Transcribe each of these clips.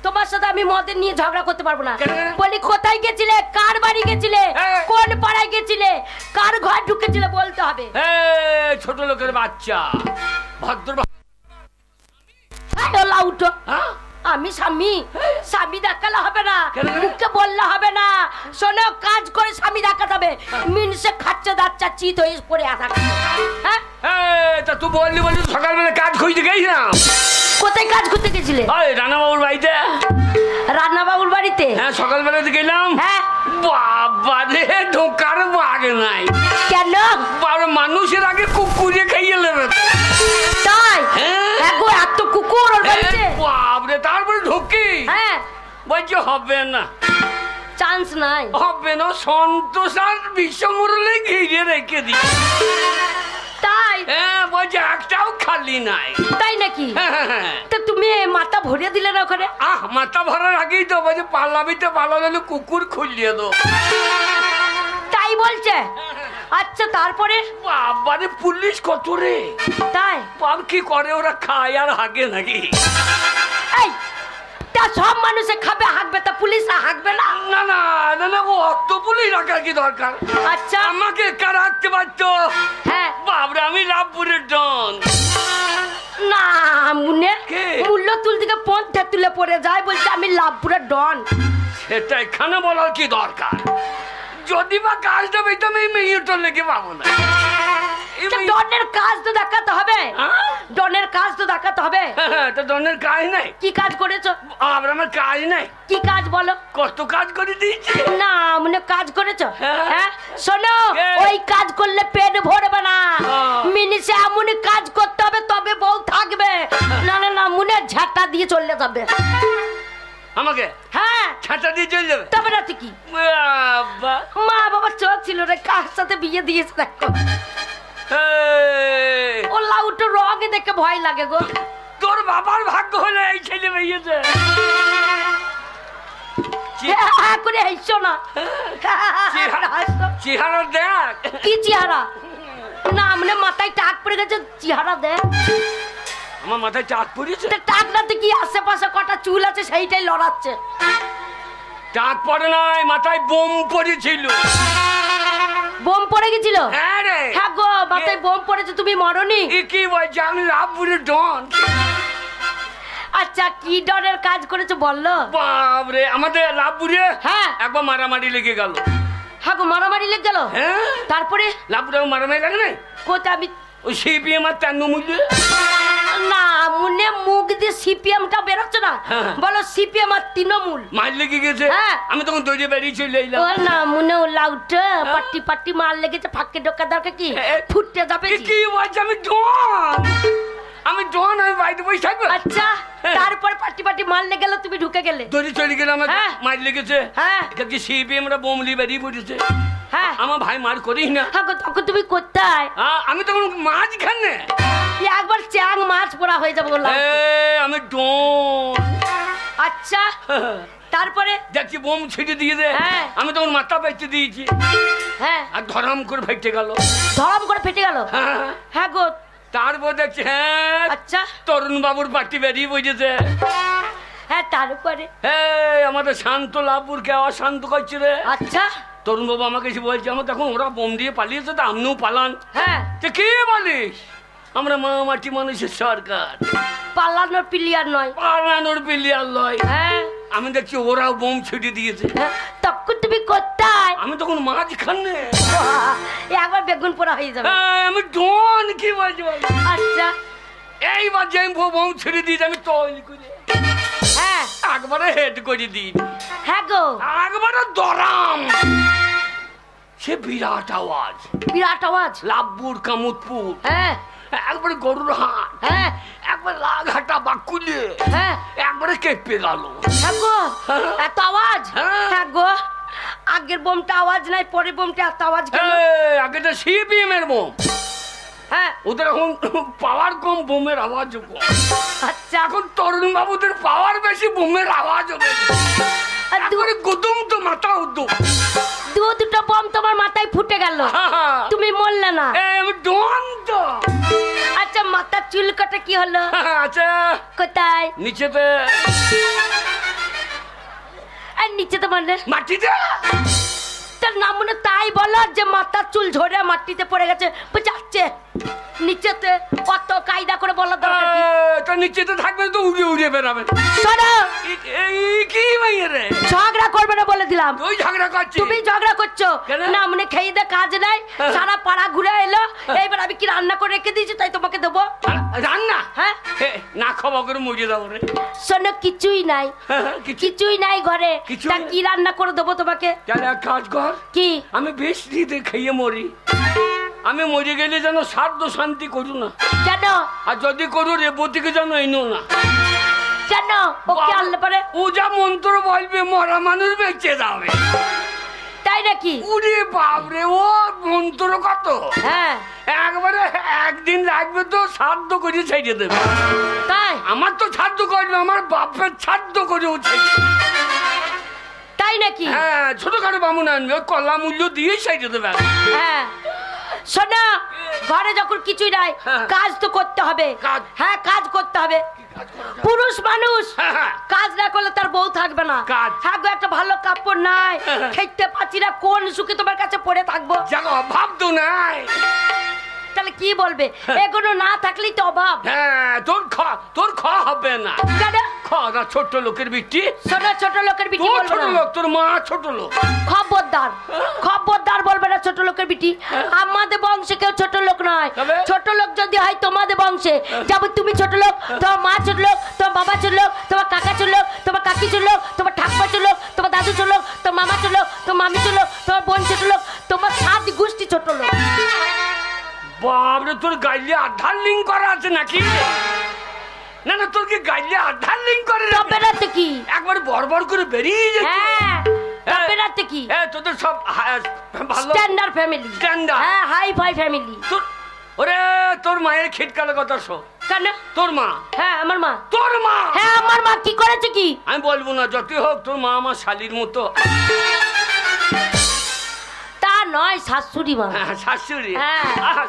তোমার সাথে আমি মদের নিয়ে ঝগড়া করতে পারবো না। বলি কোথায় গেছিলে, কার বাড়ি গেছিলে, কোন পাড়ায় গেছিলে, কার ঘর ঢুকেছিলে বলতে হবে। ছোট লোকের বাচ্চা ভদ্র উঠো। আমি স্বামী, স্বামী দেখালে হবে না, মুখে বললে হবে না। শোনো, কাজ করে স্বামী দেখাতে হবে। মিনসে খাচ্ছে দাচ্চা চিত হয়ে পড়ে আসা। তা তুই বললি বললি সকালবেলা কাজ খুঁজতে গেছিলাম। কোথায় কাজ করতে গেছিলে? রানাবাবুর বাড়িতে। রান্নাবাবুর বাড়িতে? হ্যাঁ, সকালবেলাতে গেলাম। হ্যাঁ। বাবা রে, ঢোকার আগে নাই। কেন? মানুষের আগে কুকুরে খাইয়ে নেবে। তাই? হ্যাঁ গো, এত কুকুর ওর বাড়িতে। বাবরে, তারপরে ঢুকি। হ্যাঁ। বলছে হবে না, চান্স নাই। হবে না, সন্তোষ আর বিশ্বমুরলে ঘিরে রেখে দিই। তাই? হ্যাঁ, বলছে একটাও খালি নাই। তাই নাকি? তা তুমি মাথা ভরিয়ে দিলে না ওখানে? মাথা ভরার আগেই তো বলছে পালাবিতে পালালে কুকুর খুলিয়ে দো। তাই বলছে? আচ্ছা, তারপরে? বাবারে, পুলিশ কত রে। তাই? বাপ কি করে, ওরা খায় আর হাগে নাকি? এই, তা সব মানুষে খাবে হাঁকবে, তা পুলিশ হাঁকবে না? না না না না, ও অত পুলিশ রাখার কি দরকার? আচ্ছা, আমাকে একা রাখতে পারতো। হ্যাঁ। বাবরে, আমি লাভপুরের ডন। না মুনে, মূল্য তুল থেকে পন্থা তুলে পড়ে যায়, বলছে আমি লাভপুরের ডন। সেটা এখানে বলার কি দরকার? যদি বা কাজটা পেতাম এই মেয়েটা লেগে পাবো না। ডনের কাজ তো দেখাতে হবে। ডনের কাজ তো দেখাতে হবে। তো ডনের কাজ নাই? কি কাজ করেছো? আমার কাজ নাই। কি কাজ বলো? কত কাজ করে দিয়েছি। না, মানে কাজ করেছো? হ্যাঁ, শোনো, ওই কাজ করলে পেট ভরবে না। মিনিসে এমন কাজ করতে হবে তবে বউ থাকবে, না না না মুনে ঝাঁটা দিয়ে চলে যাবে। আমাকে? হ্যাঁ, ছাতা দিয়ে চলে যাবে। তবে রাতে কি মা বাবা চোখ ছিল রে, কার সাথে বিয়ে দিয়েছে দেখো। ও লাউটো রঙে দেখে ভয় লাগে গো। তোর বাবার ভাগ্য হলে এই ছেলে মেয়েছে। করে হাসছো না, চেহারা দেখ। কি চেহারা? না মানে মাথায় টাক পড়ে গেছে, চেহারা দেখ। আমার মাথায় টাক পড়েছে? টাক না তো কি, আশেপাশে কটা চুল আছে সেইটাই লড়াচ্ছে। টাক পড়ে নাই, মাথায় বোম পড়েছিল। বোম পড়ে গেছিল? হ্যাঁ রে। হ্যাঁ গো, মাথায় বোম পড়েছে, তুমি মরনি? কি বলছে, আমি লাভপুরের ডন। আচ্ছা, কি ডনের কাজ করেছে বললো? বাবরে, আমাদের লাভপুরে হ্যাঁ একবার মারামারি লেগে গেল। হ্যাঁ গো, মারামারি লেগে গেল? হ্যাঁ। তারপরে লাভপুরে মারামারি লাগে নাই? কোথায়? আমি ওই সিপিএম আর তৃণমূল। না মুনে, মুখ দিয়ে সিপিএমটা বেরোচ্ছে না, বলো সিপিএম আর তৃণমূল। মার লেগে গেছে? আমি তখন দৌড়ে বেরিয়ে চলে এলাম। ও না মুনে, ও লাউটা পাট্টি পাট্টি মার লেগেছে, ফাঁকে ঢোকা দরকার কি, ফুটতে যাবে। কি বলছে? আমি ডন, আমি ডন, আমি বাইরে বসে থাকবো। আচ্ছা, তারপর পাট্টি পাট্টি মারলে গেল, তুমি ঢুকে গেলে? দৌড়ে চলে গেলাম, মার লেগেছে। হ্যাঁ, সিপিএমরা বোমলি বেরিয়ে পড়েছে। হ্যাঁ, আমার ভাই মার করিস না। তখন তুমি কোথায়? আমি তখন মাঝখানে একবার চ্যাং মাছ পোড়া হয়ে যাবো। আমি ডন। আচ্ছা, তারপরে দেখছি বোম ছিটে দিয়ে দে। আমি তখন মাথা পেঁচে দিয়েছি। হ্যাঁ, আর ধরাম করে ফেটে গেল। ধরাম করে ফেটে গেল? হ্যাঁ গো। তারপর দেখছি হ্যাঁ, আচ্ছা, তরুণ বাবুর পার্টি বেরিয়ে বসেছে। হ্যাঁ, তারপরে হ্যাঁ, আমাদের শান্ত লাভপুরকে অশান্ত করছে রে। আচ্ছা, তরুণ বাবু আমাকে এসে বলছে, আমার তখন ওরা বোম দিয়ে পালিয়েছে, তো আপনিও পালান। হ্যাঁ, কি বলিস? আমরা মাটি মানুষের সরকার, পালানোর প্লেয়ার নয়। পালানোর প্লেয়ার নয়। হ্যাঁ, আমি দেখছি ওরাও বোম ছুটে দিয়েছে। তখন তুমি কোথায়? আমি তখন মাঝখানে। একবার বেগুন পোড়া হয়ে যাবে। আমি ডন, কি বলছি? আচ্ছা, এইবার যে বোম ছুটে দিয়েছে আমি তৈরি করে হ্যাঁ একবারে হেড করে দিই। হ্যাঁ গো, একবারে দরাম। সে বিরাট আওয়াজ, বিরাট আওয়াজ। লাভপুর কামুদপুর। হ্যাঁ, একবারে গরুর হাট। হ্যাঁ, একবার লাগহাটা বাকুলে। হ্যাঁ, একবারে কেঁপে গেল। হ্যাঁ গো, এত আওয়াজ? হ্যাঁ গো, আগের বোমটা আওয়াজ নাই, পরে বোমটা এত আওয়াজ কেন? আগেটা সিপিএম এর বোম। হ্যাঁ, ওদের এখন পাওয়ার কম, বোমের আওয়াজ কম। আচ্ছা, এখন তরুণ বাবুদের পাওয়ার বেশি, বোমের আওয়াজ হবে। গুদুম তো মাথা উদ্যম, দুটো বোম তোমার মাথায় ফুটে গেল, তুমি মরলে না। আমি ডন তো। আচ্ছা, মাথার চুল কাটা কি হলো? আচ্ছা, কোথায়? নিচেতে। মানে মাটিতে তার নাম মনে তাই বলো যে মাথার চুল ঝরে মাটিতে পড়ে গেছে যাচ্ছে নিচেতে কত কায়দা করে বলা দরকার কি তো নিচেতে থাকবে তো উড়ে উড়ে বেরাবে শোনো কি মাইয়ে রে ঝগড়া করবে না বলে দিলাম তুই ঝগড়া করছিস তুমি ঝগড়া করছো না মনে খেয়ে দে কাজ নাই সারা পাড়া ঘুরে এলো এইবার আমি কি রান্না করে রেখে দিয়েছি তাই তোমাকে দেবো রান্না হ্যাঁ না খাওয়া করে মরে যাবো রে শোনো কিছুই নাই কিছুই নাই ঘরে তা কি রান্না করে দেবো তোমাকে তাহলে এক কাজ কর কি আমি বেশ দিতে খেয়ে মরি আমি মরে গেলে যেন সাধ্য শান্তি করু না কেন আর যদি করু রেবতীকে যেন এনো না কেন ওকে আনলে পারে ও যা মন্ত্র বলবে মরা মানুষ বেঁচে যাবে তাই নাকি উরে বাপরে ও মন্ত্র কত হ্যাঁ একবারে একদিন লাগবে তো শ্রাদ্ধ করে ছেড়ে দেবে তাই আমার তো শ্রাদ্ধ করবে আমার বাপের শ্রাদ্ধ করে উঠে তাই নাকি হ্যাঁ ছোটখাটো বামুন আনবে কলা মূল্য দিয়ে ছেড়ে দেবে হ্যাঁ শোনা ঘরে যখন কিছুই নাই কাজ তো করতে হবে হ্যাঁ কাজ করতে হবে পুরুষ মানুষ কাজ না করলে তার বউ থাকবে না হ্যাঁ গো একটা ভালো কাপড় নাই খেতে পাচ্ছি না কোন সুখে তোমার কাছে পড়ে থাকবো অভাব তো নাই তাহলে কি বলবে এগুলো না থাকলেই তো অভাব হ্যাঁ তোর খাওয়া হবে না খাওয়া ছোট লোকের বিটি ছোট লোকের বিটি ছোট লোক তোর মা ছোট লোক খবরদার বলবে না ছোট লোকের বিটি আমাদের বংশে কেউ ছোট লোক নয় ছোট লোক যদি হয় তোমাদের বংশে যেমন তুমি ছোট লোক তোমার মা ছোট লোক তোমার বাবা ছোট লোক তোমার কাকা ছোট লোক তোমার কাকি ছোট লোক তোমার ঠাকুমা ছোট লোক তোমার দাদু ছোট লোক তোমার মামা ছোট লোক তোমার মামি ছোট লোক তোমার বোন ছোট লোক তোমার 7 গোষ্ঠী ছোট লোক বাবরে তোর গাইলে আধার লিঙ্ক করা আছে নাকি না না তোর কি গাইলে আধার লিঙ্ক করে তবে না তো কি একবার বড় করে বেরিয়ে যাচ্ছে হ্যাঁ তবে না তো কি তোদের সব ভালো স্ট্যান্ডার্ড ফ্যামিলি হ্যাঁ হাই ফাই ফ্যামিলি ওরে তোর মায়ের খিটকালে কথা শো কেন তোর মা হ্যাঁ আমার মা তোর মা হ্যাঁ আমার মা কি করেছে কি আমি বলবো না যতই হোক তোর মা আমার শালির মতো তা নয় শাশুড়ি মা শাশুড়ি হ্যাঁ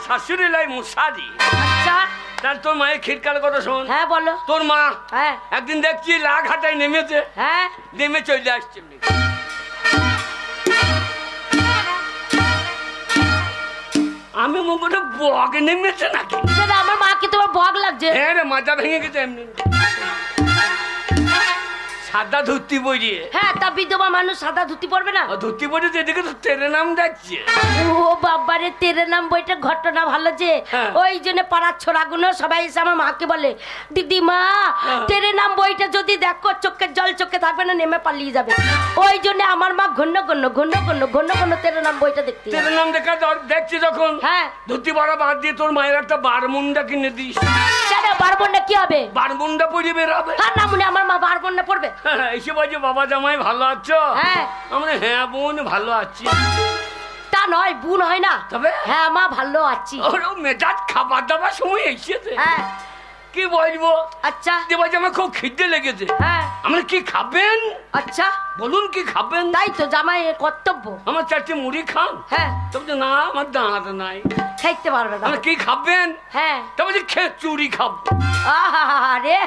শাশুড়ি লাই মুসারি আচ্ছা তাহলে তোর মায়ের খিটকালে কথা শোন হ্যাঁ বলো তোর মা হ্যাঁ একদিন দেখছি লাঘাটায় নেমেছে হ্যাঁ নেমে চলে আসছে আমি মনে বগ নেমেছে নাকি আমার মাকে তোমার বগ লাগছে হ্যাঁ রে মাথা ভেঙে গেছে এমনি সাদা ধুতি পরিয়ে হ্যাঁ তা বিধবা মানুষ সাদা ধুতি পরবে না ধুতি পরে এদিকে তো তেরে নাম যাচ্ছে ও বাবারে তেরে নাম বইটা ঘটনা ভালো যে ওই জন্য পাড়ার ছোড়াগুলো সবাই এসে আমার মাকে বলে দিদি মা তেরে নাম বইটা যদি দেখো চোখের জল চোখে থাকবে না নেমে পালিয়ে যাবে ওই জন্য আমার মা ঘন্ন ঘন্ন তেরে নাম বইটা দেখতে তেরে নাম দেখা দেখছি যখন হ্যাঁ ধুতি পরা বাদ দিয়ে তোর মায়ের একটা বারমুন্ডা কিনে দিস কেন বারমুন্ডা কি হবে বারমুন্ডা পরে বেরাবে হ্যাঁ না মনে আমার মা বারমুন্ডা পড়বে এসে বলছে বাবা জামাই ভালো আছো হ্যাঁ আমরা হ্যাঁ বোন ভালো আছি তা নয় বোন হয় না তবে হ্যাঁ মা ভালো আছি ওরা মেজাজ খাবার দাবার সময় এসেছে হ্যাঁ কি বলবো আচ্ছা দেবাজ আমার খুব খিদে লেগেছে হ্যাঁ আমরা কি খাবেন আচ্ছা বলুন কি খাবেন তাই তো জামাই কর্তব্য আমার 4টি মুড়ি খান হ্যাঁ তবে না আমার দাঁত নাই খাইতে পারবে না আমরা কি খাবেন হ্যাঁ তবে যে খিচুড়ি খাবো আরে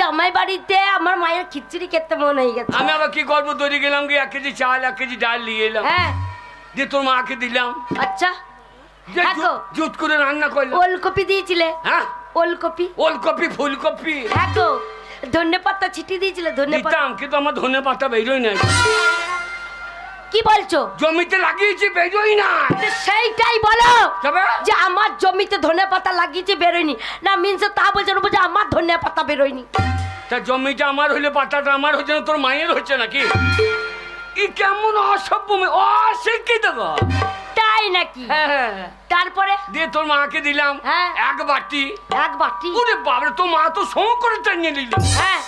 জামাই বাড়িতে আমার মায়ের খিচুড়ি খেতে মন হয়ে গেছে আমি আবার কি করবো তৈরি গেলাম কি 1 কেজি চাল 1 কেজি ডাল নিয়ে এলাম হ্যাঁ দিয়ে তোর মাকে দিলাম আচ্ছা জুত করে রান্না করলাম ওলকপি দিয়েছিলে হ্যাঁ ওলকপি ফুলকপি হ্যাঁ গো ধনে পাতা ছিটি দিয়েছিলে ধনে পাতা কিন্তু আমার ধনে পাতা বেরোই নাই কি বলছো জমিতে লাগিয়েছি বেরোই না সেইটাই বলো যে আমার জমিতে ধনে পাতা লাগিয়েছি বেরোয়নি না মিনসে তা বলছে না যে আমার ধনে পাতা বেরোয়নি তা জমিটা আমার হইলে পাতাটা আমার হচ্ছে না তোর মায়ের হচ্ছে নাকি ই কেমন অসভ্য অশিক্ষিত গো তাই নাকি তারপরে দিয়ে তোর মাকে দিলাম এক বাটি ওরে বাবা তোর মা তো সৌ করে টানিয়ে নিল হ্যাঁ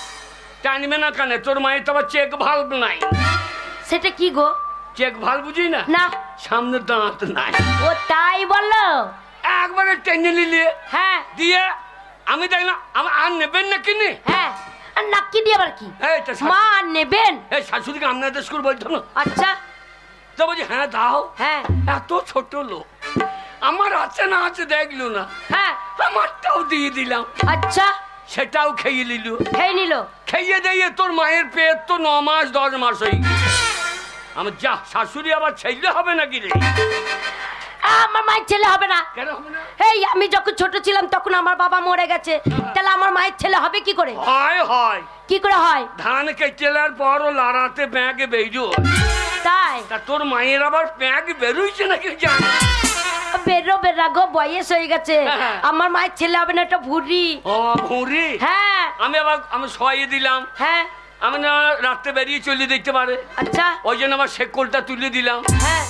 টানবে না কেন তোর মায়ের তো আবার চেক ভাল্ব নাই সেটা কি গো চেক ভাল্ব বুঝি না না সামনে দাঁত নাই ও তাই বললো একবারে টেনে নিলে হ্যাঁ দিয়ে আমি দেখলাম আমার আর নেবেন না কিনে হ্যাঁ নাকি দিয়ে আবার কি মা আর নেবেন এই শাশুড়িকে আপনাদের স্কুল বলতো না আচ্ছা তো বলছি হ্যাঁ দাও হ্যাঁ এত ছোট লোক আমার আছে না আছে দেখলো না হ্যাঁ আমারটাও দিয়ে দিলাম আচ্ছা সেটাও খেয়ে নিল খেয়ে দিয়ে তোর মায়ের পেট তো 9 মাস 10 মাস হয়ে আমার যা শাশুড়ি আবার ছেলে হবে নাকি রে? আমার মায়ের ছেলে হবে না। কেন হবে না? এই আমি যখন ছোট ছিলাম তখন আমার বাবা মরে গেছে, তাহলে আমার মায়ের ছেলে হবে কি করে? হয় কি করে হয়? ধান কেটেলার পর ও লাড়াতে ব্যাগে বেরিয়ে। তাই তা তোর মায়ের আবার ব্যাগ বেরোইছে নাকি জান? বেরোবে না গো, বয়স হয়ে গেছে। আমার মায়ের ছেলে হবে না, এটা ভুঁড়ি। ও ভুঁড়ি? হ্যাঁ আমি শোয়াইয়ে দিলাম, হ্যাঁ। আমি না রাত্রে বেরিয়ে চলে দেখতে পারে, আচ্ছা ওই জন্য আমার শেকলটা তুলে দিলাম। হ্যাঁ।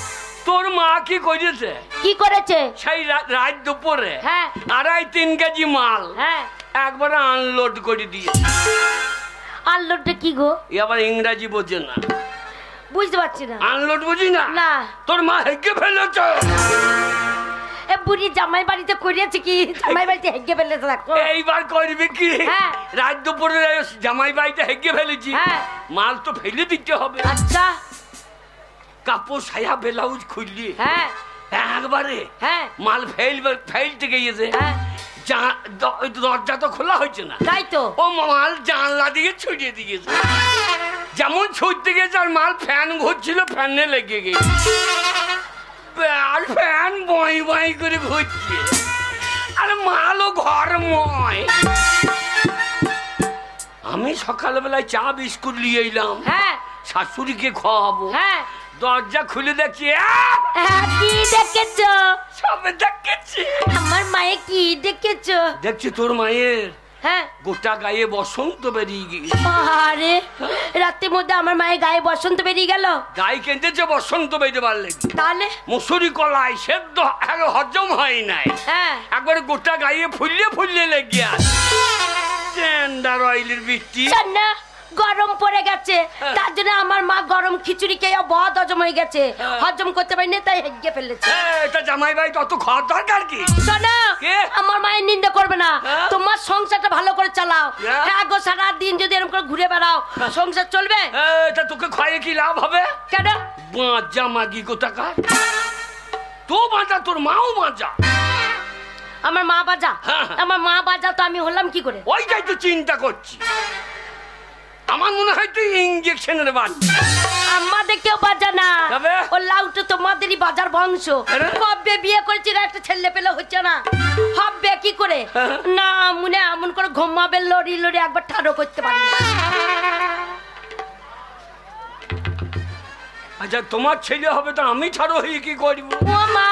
তোর মা কি করেছে? কি করেছে? সেই রাত দুপুরে হ্যাঁ 2.5-3 কেজি মাল হ্যাঁ একবারে আনলোড করে দিয়ে। আনলোডটা কি গো? এ আবার ইংরাজি বোঝে না, বুঝতে পারছি না। আনলোড বুঝি না? না। তোর মা হেগে ফেলেছে। এ বুড়ি জামাই বাড়িতে করিয়েছে কি? জামাই বাড়িতে হেগে ফেলেছে দেখো। এইবার করবি কি? হ্যাঁ। রাত দুপুরে জামাই বাড়িতে হেগে ফেলেছি, হ্যাঁ। মাল তো ফেলে দিতে হবে। আচ্ছা কাপড় সায়া ব্লাউজ খুললি হ্যাঁ একবারে হ্যাঁ মাল ফেলতে গিয়েছে, হ্যাঁ দরজা তো খোলা হয়েছে না, তাই তো। ও মাল জানলা দিয়ে ছড়িয়ে দিয়েছে। যেমন ছুটতে গেছে আর মাল ফ্যান ঘুরছিল, ফ্যানে লেগে গেছে, আর ফ্যান বই বই করে ঘুরছে, আর মালও ঘরময়। আমি সকালবেলায় চা বিস্কুট নিয়ে এলাম, হ্যাঁ শাশুড়িকে খাওয়াবো। হ্যাঁ দরজা খুলে দেখছি কি দেখেছো? সবে দেখেছি। আমার মায়ে কি দেখেছো? দেখছি তোর মায়ের হ্যাঁ গোটা গায়ে বসন্ত বেরিয়ে গিয়েছে। আরে রাতের মধ্যে আমার মায়ের গায়ে বসন্ত বেরিয়ে গেল। গায়ে কেঁদেছে বসন্ত বেরিয়ে পারলে, তাহলে মুসুরি কলাই সেদ্ধ হজম হয় নাই, হ্যাঁ একবারে গোটা গায়ে ফুললে ফুললে লেগে আছে। টেন্ডার অয়েলের বৃষ্টি না গরম পড়ে গেছে, তার জন্য আমার মা গরম খিচুড়ি খেয়ে বহুত হজম হয়ে গেছে, হজম করতে পারিনি তাই হেগে ফেলেছে। এটা জামাই ভাই তত খাওয়ার দরকার কি? শোনো আমার মায়ের নিন্দা করবে না, তোমার সংসারটা ভালো করে চালাও। হ্যাঁ গো সারা দিন যদি এরকম করে ঘুরে বেড়াও সংসার চলবে? এটা তোকে খাইয়ে কি লাভ হবে? কেন? বাঁচা মাগি কোথাকার, তো বাঁচা তোর মাও বাঁচা। আমার মা বাজা? আমার মা বাজা তো আমি হলাম কি করে? ওইটাই তো চিন্তা করছি, আমার মনে হয় তুই ইঞ্জেকশনের বাচ্চা। আমাদের কেউ বাজা না, তবে? ও লাউটা তোমাদেরই বাজার বংশ। কবে বিয়ে করেছি একটা ছেলে পেলে হচ্ছে না, হবে কি করে? না মনে এমন করে ঘুমাবে লড়ি লড়ি একবার ঠাড়ো করতে পারি না। আচ্ছা তোমার ছেলে হবে তো আমি ছাড়ো হয়ে কি করবো? ও মা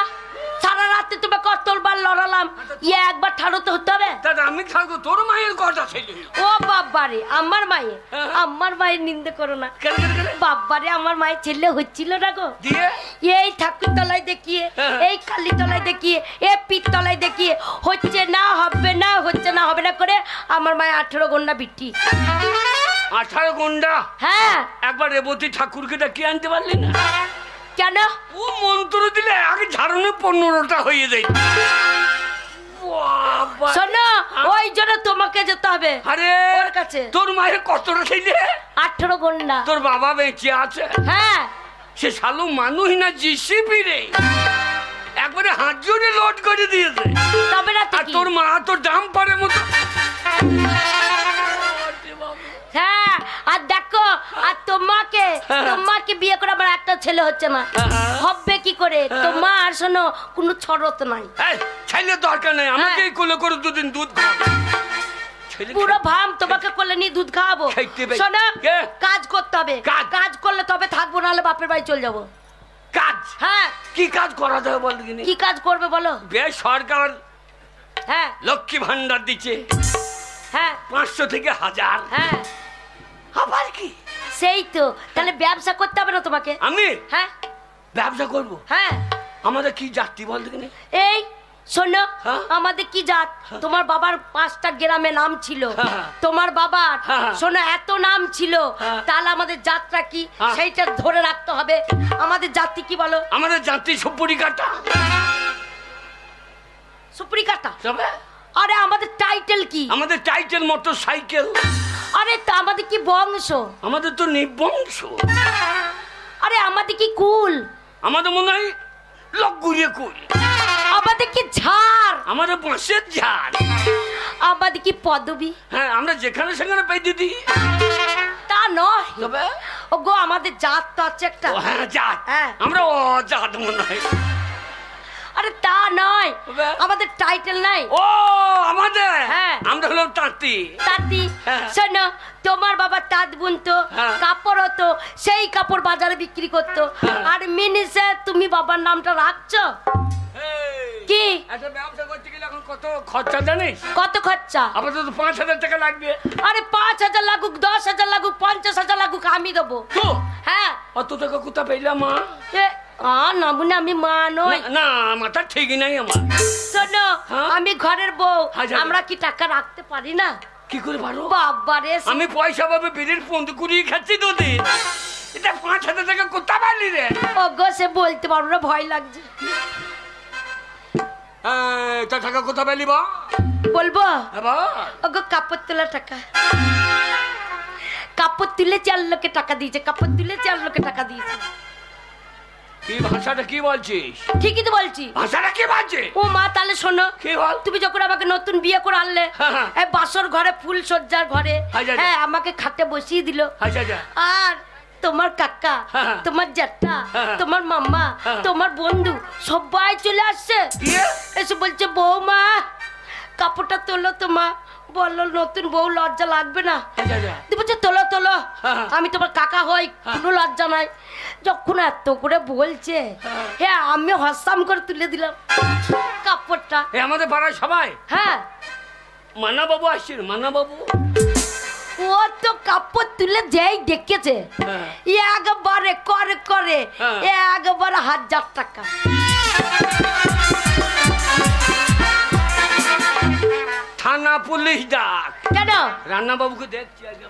সারা রাতে তুমি কতবার লড়ালাম, ইয়ে একবার ঠাড়ো তো হতে হবে। দাদা আমি থাকবো, তোর মায়ের কটা ছেলে? ও বাবারে আমার মায়ের নিন্দে করো না। বাবারে আমার মায়ের ছেলে হচ্ছিল না গো, দিয়ে এই ঠাকুর তলায় দেখিয়ে, এই কালী তলায় দেখিয়ে, এ পিঠ তলায় দেখিয়ে হচ্ছে না হবে না হচ্ছে না হবে না করে আমার মায়ের 18 গন্ডা বিটি। 18 গন্ডা? হ্যাঁ। একবার রেবতী ঠাকুরকে ডেকে আনতে পারলি না? কেন? ও মন্ত্র দিলে আগে ঝাড়নে 15টা হয়ে যায়। শোনো ওই জন্য তোমাকে যেতে হবে। আরে ওর কাছে। তোর মায়ের কতটা ছেলে? 18 গন্ডা। তোর বাবা বেঁচে আছে? হ্যাঁ। সে শালু মানুষ না জিসিপি রে, একবারে হাত জোড়ে লোড করে দিয়েছে। তবে না আর তোর মা তোর দাম পারে মতো। হ্যাঁ আর দেখো আর তোমাকে বিয়ে করে আবার একটা ছেলে হচ্ছে না, হবে কি করে? তোমার শোনো কোনো ছড়ত নাই। ছেলে দরকার নাই, আমাকে কোলে করে দুদিন দুধ খাওয়াবে। পুরো ভাম তোমাকে কোলে নিয়ে দুধ খাওয়াবো। শোনো কাজ করতে হবে, কাজ করলে তবে থাকবো, নাহলে বাপের বাড়ি চলে যাবো। কাজ? হ্যাঁ। কি কাজ করা যাবে বল? কি কাজ করবে বলো? বেশ সরকার হ্যাঁ লক্ষ্মী ভান্ডার দিচ্ছে, হ্যাঁ 500 থেকে 1000। হ্যাঁ আবার কি? সেই তো, তাহলে ব্যবসা করতে হবে না তোমাকে? আমি? হ্যাঁ ব্যবসা করবো? হ্যাঁ। আমাদের কি জাতি বল দেখিনি? এই শোনো আমাদের কি জাত, তোমার বাবার 5টা গ্রামে নাম ছিল, তোমার বাবার শোনো এত নাম ছিল, তাহলে আমাদের জাতটা কি সেইটা ধরে রাখতে হবে। আমাদের জাতি কি বলো? আমাদের জাতি সুপুরি কাটা। সুপুরি কাটা? আরে আমাদের টাইটেল কি? আমাদের টাইটেল মোটর সাইকেল। আরে তা আমাদের কি বংশ? আমাদের তো নিবংশ। আরে আমাদের কি কুল? আমাদের মনে হয় লগুড়িয়ে কুল। আমাদের কি ঝাড়? আমাদের বাঁশের ঝাড়। আমাদের কি পদবী? হ্যাঁ আমরা যেখানে সেখানে পেয়ে দিদি। তা নয়, ও গো আমাদের জাত তো আছে একটা। ও হ্যাঁ জাত, হ্যাঁ। আমরা ও জাত মনে হয়। আরে তা নয়, তবে? আমাদের টাইটেল নাই। ও আমাদের, হ্যাঁ। আমরা হলাম তাঁতি। তাঁতি। হ্যাঁ। শোনো, তোমার বাবা তাঁত বুনতো, হ্যাঁ। কাপড় হতো, সেই কাপড় বাজারে বিক্রি করতো। হ্যাঁ। আর মিনিসে তুমি বাবার নামটা রাখছো এই, কি? একটা ব্যবসা করতে গেলে এখন কত খরচা জানিস? কত খরচা? আপাতত 5,000 টাকা লাগবে। আরে 5,000 লাগুক, 10,000 লাগুক, 50,000 লাগুক, আমি দেবো। তো হ্যাঁ। অত টাকা কোথা পেলাম মা? না বুনে আমি মা নই। না মাথা ঠিকই নাই আমার। শোনো, হ্যাঁ? আমি ঘরের বউ, হাজার। আমরা কি টাকা রাখতে পারি না? কি করে পারো? বাবারে, আমি পয়সা পাবে বিড়ির পন্দ কুড়িয়ে খাচ্ছি দুদিন, এটা 5,000 টাকা কোথা পারলি রে? ওগো সে বলতে পারবো না, ভয় লাগছে। তা টাকা কোথা পেলি বা? বলবো? এবার ওগো কাপড় তোলা টাকা, কাপড় তুলে 4 লোকে টাকা দিয়েছে, কাপড় তুলে 4 লোকে টাকা দিয়েছে। কি ভাষাটা কি বলছিস? ঠিকই তো বলছি। ভাষাটা কি বলছে? ও মা তাহলে শোনো, কি বল? তুমি যখন আমাকে নতুন বিয়ে করে আনলে, হ্যাঁ। এই বাসর ঘরে ফুল সজ্জার ঘরে, হাজার। হ্যাঁ আমাকে খাটে বসিয়ে দিল। আচ্ছা আচ্ছা। আর তোমার কাকা, হ্যাঁ। তোমার জ্যাঠা, হ্যাঁ। তোমার মাম্মা, হ্যাঁ। তোমার বন্ধু সবাই চলে আসছে, দিয়ে? এসে বলছে বৌমা কাপড়টা তোলো, তোমা বললো নতুন বউ লজ্জা লাগবে না? আচ্ছা আচ্ছা। তুই বলছে তোলো তোলো, হ্যাঁ। আমি তোমার কাকা হই, কোনো লজ্জা নাই। যখন এত করে বলছে, হ্যাঁ আমি হসাম করে তুলে দিলাম কাপড়টা। এ আমাদের পাড়ায় সবাই হ্যাঁ, মান্না বাবু আসছেন, মান্না বাবু। ও তো কাপড় তুলে যেই ডেকেছে, হ্যাঁ। একবারে করে করে হ্যাঁ। একবারে 1,000 টাকা। থানা পুলিশ ডাক। কেন? রান্না বাবুকে দেখছি আগে।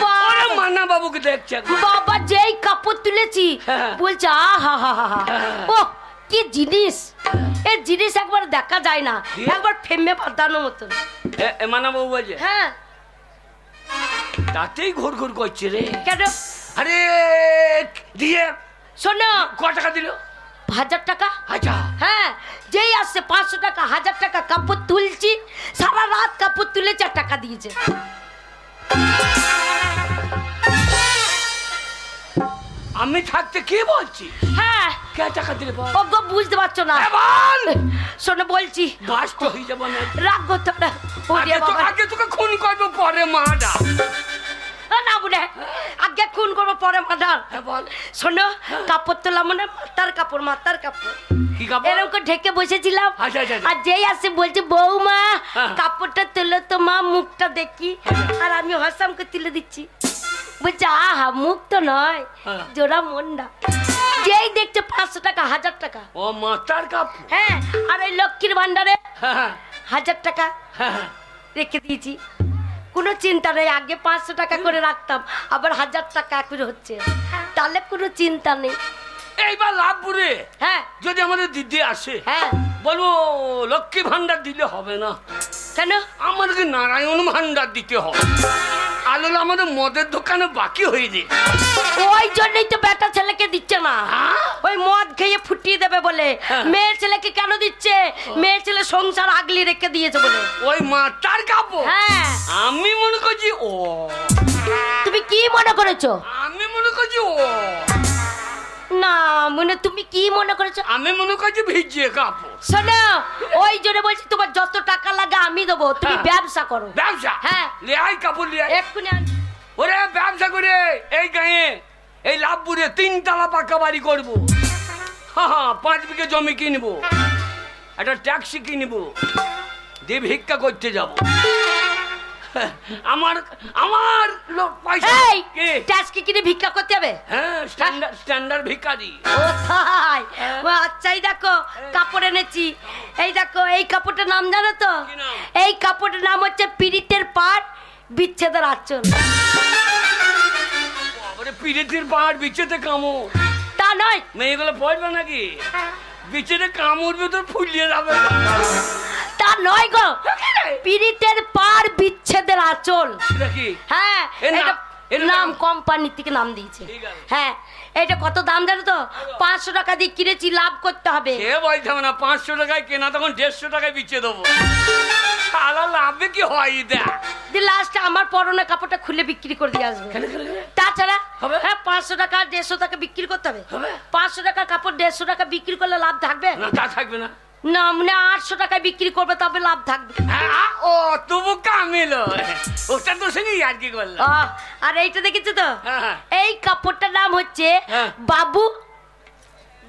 বাবা, মান্না বাবুকে দেখছি আগে। বাবা যেই কাপড় তুলেছি হ্যাঁ। বলছে আহা হা হা হা, ও কি জিনিস, এই জিনিস একবার দেখা যায় না, দিয়ে? একবার ফেমে পাতানোর মতন। এ মান্না বাবু বলছে হ্যাঁ। তাতেই ঘুর ঘুর করছে রে। কেন? আরে দিয়ে শোনো, ক টাকা দিল? 1,000 টাকা। আচ্ছা। হ্যাঁ, যেই আসছে 500 টাকা, 1,000 টাকা কাপড় তুলছি, সারা রাত কাপড় তুলে 4 টাকা দিয়েছে। আমি থাকতে কি বলছি? হ্যাঁ, কে টাকা দিলে বল? ও গো বুঝতে পারছো না? এ বল। শোনো বলছি, বাস্ত হয়ে যাবো না। রাগ তো না। ওরে বাবা, আগে তোকে খুন করবো পরে মাডা। না বুড়ে, আগে খুন করবো পরে মার্ডার। হ্যাঁ বল। শোনো, কাপড় তোলা মানে মাতার কাপড়, মাতার কাপড় কি কাপড়? এরকম করে ঢেকে বসেছিলাম। আচ্ছা, আচ্ছা, আচ্ছা। আর যেই আসে বলছে বৌমা হ্যাঁ। কাপড়টা তুলো তো মা, মুখটা দেখি। আর আমি হসামকে তুলে দিচ্ছি, বলছে আহা মুখ তো নয়, হ্যাঁ। জোড়া মন্ডা। যেই দেখছে 500 টাকা, 1,000 টাকা। ও মাতার কাপড়। হ্যাঁ, আর ওই লক্ষ্মীর ভান্ডারে হ্যাঁ 1,000 টাকা হ্যাঁ। রেখে দিয়েছি। কোনো চিন্তা নেই, আগে 500 টাকা করে রাখতাম, আবার 1,000 টাকা করে হচ্ছে, তাহলে কোনো চিন্তা নেই। এইবার লাভপুরে হ্যাঁ যদি আমাদের দিদি আসে, হ্যাঁ, বলবো লক্ষ্মী ভান্ডার দিলে হবে না, কেন? আমাদেরকে নারায়ণ ভান্ডার দিতে হবে। আলো আমাদের মদের দোকানে বাকি হয়ে যায়। ওই জন্যই তো বেটা ছেলেকে দিচ্ছে না, হ্যাঁ? ওই মদ খেয়ে ফুটিয়ে দেবে বলে। হ্যাঁ। মেয়ের ছেলেকে কেন দিচ্ছে? মেয়ের ছেলে সংসার আগলি রেখে দিয়েছে বলে। ওই মাতার কাপড়। হ্যাঁ, আমি মনে করছি ও, তুমি কি মনে করেছো? আমি মনে করছি ও, না মনে তুমি কি মনে করেছো? আমি মনে করছি ভিজিয়ে কাপড়। শোনো, ওই জন্য বলছি তোমার যত টাকা লাগে আমি দেবো, তুমি হ্যাঁ। ব্যবসা করো। ব্যবসা? হ্যাঁ। লে আই কাপড় লিয়ে আয়। এক্ষুনি ওরে ব্যবসা করে এই গায়ে এই লাভপুরে 3 তলা পাকা বাড়ি করবো। হ্যাঁ 5 বিঘে জমি কিনবো, একটা ট্যাক্সি কিনবো, দিয়ে ভিক্ষা করতে যাব। আমার আমার লোক পয়সা এই কে? ট্যাক্সি কিনে ভিক্ষা করতে হবে? হ্যাঁ স্ট্যান্ডার্ড ভিখারি। ও তাই? হ্যাঁ। ও আচ্ছা, এই দেখো কাপড় এনেছি, এই দেখো এই কাপড়টার নাম জানো তো? কি নাম? এই কাপড়টার নাম হচ্ছে পীড়িতের পাট, বিচ্ছেদের আঁচল। বাবারে পিড়িতির পাহাড় বিচেতে কামড়। তা নয়, মেয়েগুলো পড়বে নাকি? বিচেতে কামড়বে তো ফুলিয়ে যাবে। তা নয় গো, পীড়িতের পার বিচ্ছেদের আঁচল। এটা কি? হ্যাঁ, এর এটা এর নাম নাম? কোম্পানি থেকে নাম দিয়েছে। ঠিক আছে। হ্যাঁ, এটা কত দাম জানো তো? 500 টাকা দিয়ে কিনেছি, লাভ করতে হবে। সে বলছে না 500 টাকায় কেনা, তখন 150 টাকায় বিচে দেবো। শালা লাভে কি হয় দেখ দি লাস্টে আমার পরনে কাপড়টা খুলে বিক্রি করে দিয়ে আসবে। তাছাড়া হবে? হ্যাঁ 500 টাকা 150 টাকা বিক্রি করতে হবে। হবে? 500 টাকার কাপড় 150 টাকা বিক্রি করলে লাভ থাকবে না তা থাকবে না। না, মানে 800 টাকায় বিক্রি করবে তবে লাভ থাকবে। হ্যাঁ, ও তবু কামিল ওটা তো শুনি আর কি করলো। আর এইটা দেখেছো তো, হ্যাঁ। এই কাপড়টার নাম হচ্ছে হ্যাঁ। বাবু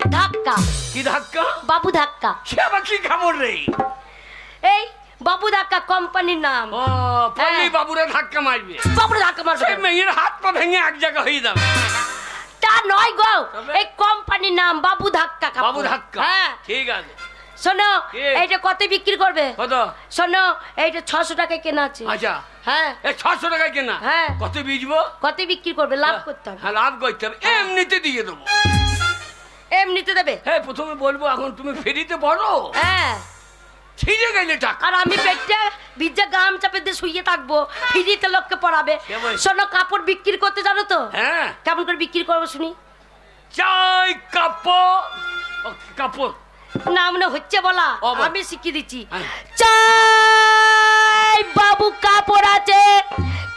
ধাক্কা। কি ধাক্কা? বাবু ধাক্কা। সে আবার কি খবর রে? এই বাবু ধাক্কা কোম্পানির নাম। ও পল্লী হ্যাঁ। বাবুরা ধাক্কা মারবে। বাবু ধাক্কা মারবে। সেই মেয়ের হাত পা ভেঙে এক জায়গা হয়ে যাবে। তা নয় গো, তবে? এই কোম্পানির নাম বাবু ধাক্কা কাপড়। বাবু ধাক্কা। হ্যাঁ। ঠিক আছে। শোনো, কি? এইটা কত বিক্রি করবে? কত? শোনো, এইটা 600 টাকায় কেনা আছে। আচ্ছা হ্যাঁ। এ 600 টাকায় কেনা। হ্যাঁ। কত বেচবো? কত বিক্রি করবে? লাভ করতে হবে। হ্যাঁ লাভ করতে হবে। এমনিতে দিয়ে দেবো। এমনিতে দেবে? হ্যাঁ প্রথমে বলবো এখন তুমি ফেরিতে বড় হ্যাঁ। ছিঁড়ে গেলে টাকা। আর আমি পেটে ভিজা গাম চাপে দিয়ে শুয়ে থাকবো, ফ্রিতে লোককে পড়াবে। কে বলছে? শোনো, কাপড় বিক্রি করতে জানো তো? হ্যাঁ কেমন করে বিক্রি করবো শুনি? চাই কাপড় কাপড় না মানে হচ্ছে বলা, ও বল। আমি শিখিয়ে দিচ্ছি। হ্যাঁ। চাই বাবু কাপড় আছে,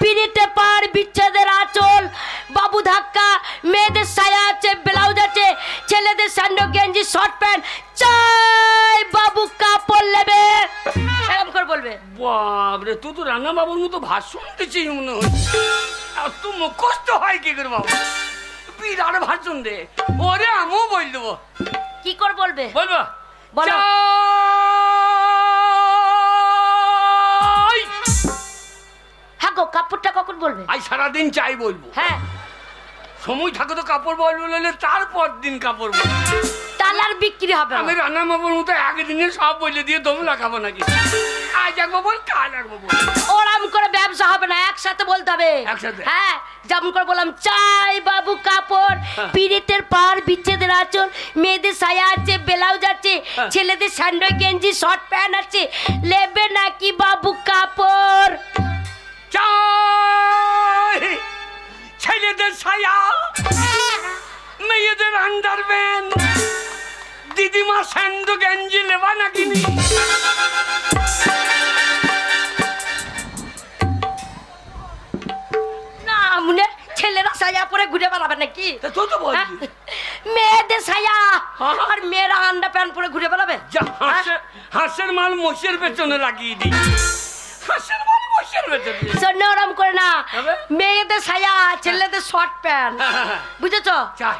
পিড়িতে পার বিচ্ছেদের আঁচল, বাবু ধাক্কা, মেয়েদের সায়া আছে, ব্লাউজ আছে, ছেলেদের স্যান্ডো গেঞ্জি শর্ট প্যান্ট, চাই বাবু কাপড় নেবে। এরকম করে বলবে। বাবরে তুই তো রান্না বাবুর মতো ভাষণ দিচ্ছিস মনে হচ্ছে। আর তুই মুখস্থ হয় কি করে বাবু? বিরাট ভাষণ দে। ওরে আমিও বল দেবো। কি করে বলবে? বলবো? বলো। চাই। হ্যাঁ গো, কাপড়টা কখন বলবে? আজ সারাদিন চাই বলবো। হ্যাঁ। সময় থাকে তো কাপড় বলবো, বললে তারপর দিন কাপড় বলবো। তাহলে আর বিক্রি হবে না। আমি রান্না বাবুর মতো একদিনে সব বলে দিয়ে দম লাগাবো নাকি? আজ একবো বল, কাল একবো বল। ওরম করে ব্যবসা হবে না, একসাথে বলতে হবে। একসাথে? হ্যাঁ, যেমন করে বললাম, চাই বাবু কাপড়, পিড়িতের পার বিচ্ছেদের আঁচল, মেয়েদের সায়া আছে, ব্লাউজ আছে, ছেলেদের স্যান্ডো গেঞ্জি শর্ট প্যান্ট আছে, নেবে নাকি বাবু কাপড়? চাই ছেলেদের ছায়া, মেয়েদের আন্ডারপ্যান্ট, দিদিমা স্যান্ডো গেঞ্জি নেবা নাকি? না মনে ছেলেরা সায়া পরে ঘুরে বেড়াবে নাকি? তা তুই তো বলছি। হ্যাঁ? মেয়েদের সায়া হ্যাঁ। আর মেয়েরা আন্ডার প্যান্ট পরে ঘুরে বেড়াবে। যা হাঁসের মাল মোষের পেছনে লাগিয়ে দিই। হাঁসের মাল মোষের পেছনে। শোনো, ওরম করে না, তবে? মেয়েদের সায়া, ছেলেদের শর্ট প্যান্ট, বুঝেছো? চাই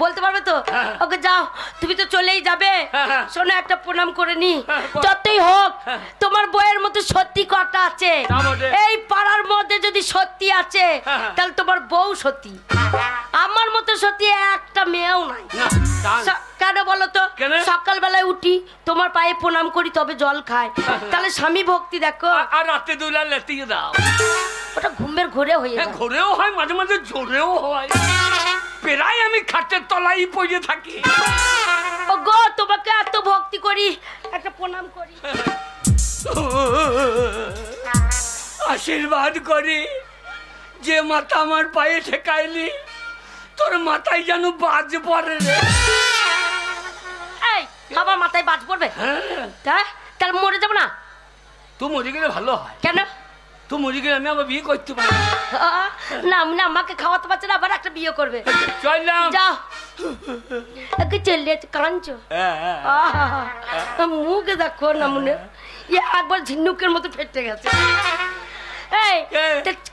বলতে পারবে তো? হ্যাঁ। ওকে যাও, তুমি তো চলেই যাবে। হ্যাঁ। শোনো, একটা প্রণাম করে নি। হ্যাঁ, বল। যতই হোক, হ্যাঁ। তোমার বইয়ের মধ্যে সত্যি কথা আছে। তা বটে। এই পাড়ার মধ্যে যদি সত্যি আছে, হ্যাঁ। তাহলে তোমার বউ সত্যি। আমার মতো সত্যি একটা মেয়েও নাই। না তা- কেন বলো তো? কেন? সকালবেলায় উঠি, তোমার পায়ে প্রণাম করি, তবে জল খাই। তাহলে স্বামী ভক্তি দেখো। আর রাতে দুলা লেতিয়ে দাও। ওটা ঘুমের ঘোরে হয়ে হ্যাঁ যায়। ঘোরেও হয়, মাঝে মাঝে জোরেও হয়। প্রায় আমি খাটের তলায় পড়ে থাকি। ও গো, তোমাকে এত ভক্তি করি, একটা প্রণাম করি। আশীর্বাদ করি, যে মাথা আমার পায়ে ঠেকাইলি, তোর মাথায় যেন বাজ পড়ে রে। এই, আমার মাথায় বাজ পড়বে? হ্যাঁ হ্যাঁ, তাহলে মরে যাবো না? তুই মরে গেলে ভালো হয়। কেন? তুই মরে গেলে আমি আবার বিয়ে করতে পারি। না না, আমাকে খাওয়াতে পারছে না, আবার একটা বিয়ে করবে। চললাম। যাও, একে চলে কাঁদছো। মুখ দেখো না, মনে একবার ঝিনুকের মতো ফেটে গেছে। এই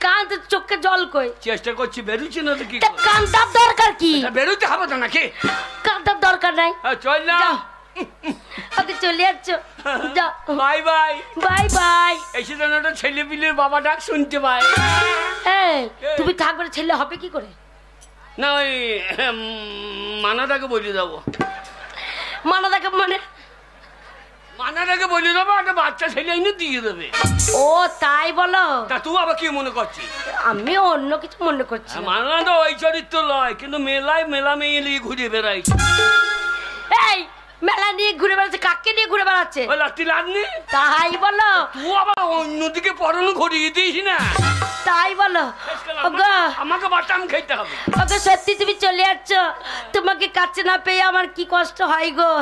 কাঁদতে, চোখে জল কই? চেষ্টা করছি, বেরোচ্ছি না তো কি করব? কান্দার দরকার কি? বেরোতে হবে তো নাকি? কান্দার দরকার নাই। চললাম। ওকে চলে যাচ্ছ, যাও। Bye bye. Bye bye. এসে যেন একটা ছেলে পিলের বাবা ডাক শুনতে পাই। এই, তুমি থাকবে, ছেলে হবে কি করে? না ওই মানাদাকে বলে দেবো। মানাদাকে মানে? মানাদাকে বলে দেবো, একটা বাচ্চা ছেলে এনে দিয়ে দেবে। ও তাই বলো? তা তুই আবার কি মনে করছিস? আমি অন্য কিছু মনে করছি। মানাদা ওই চরিত্র লয়, কিন্তু মেলায় মেলা মেয়ে নিয়ে ঘুরে বেড়াইছে। এই, মেলা নিয়ে ঘুরে বেড়াচ্ছে, কাকে নিয়ে ঘুরে বেড়াচ্ছে? ওই লাত্তি লাদনি তাই বলো। তুই আবার অন্যদিকে পড়ানো ঘটিয়ে দিস না। তাই বলো। ওগো আমাকে বাটাম খেতে হবে। ওগো সত্যি তুমি চলে যাচ্ছ, তোমাকে কাছে না পেয়ে আমার কি কষ্ট হয় গো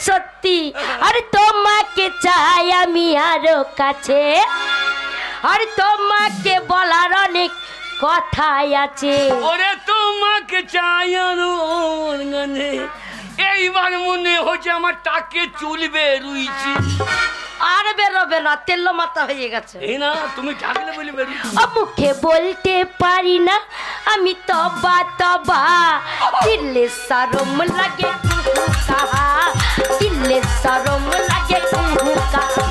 সত্যি। আরে তোমাকে চাই আমি আরো কাছে, আরে তোমাকে বলার অনেক কথাই আছে। ওরে তোমাকে চাই আরো গানে, এইবার মনে হচ্ছে আমার টাকে চুল বেরুইছি। আর বেরোবে না, তেল মাথা হয়ে গেছে। এই না তুমি ডাকলে বলে বেরু। মুখে বলতে পারি না আমি তবা তবা, দিলে শরম লাগে কুহু কাহা, দিলে শরম লাগে কুহু কাহা।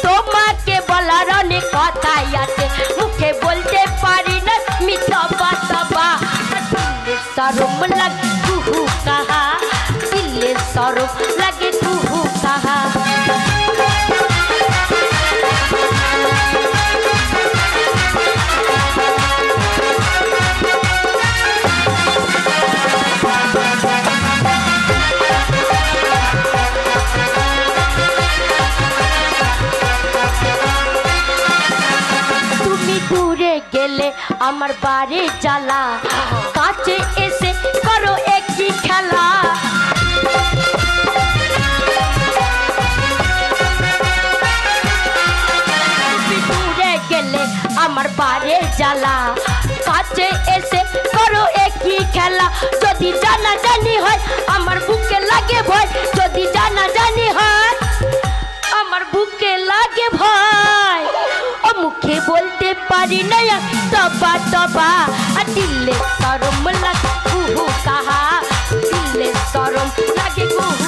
তোমাকে বলার অনেক কথাই আছে, মুখে বলতে পারি না আমি তবা তবা, দিলে শরম লাগে কুহু কাহা, দিলে শরম লাগে কুহু কাহা। দূরে গেলে আমার বাড়ি জ্বালা, কাছে এসে করো একই খেলা। দূরে গেলে আমার বাড়ি জ্বালা, কাছে এসে করো একই খেলা। যদি জানা জানি হয় আমার বুকে লাগে ভয়, যদি জানা জানি হয় আমার বুকে লাগে ভয়। ও মুখে বলতে পারি না তবা তবা, আর দিলে শরম লাগে কুহু কাহা, দিলে শরম লাগে কুহু।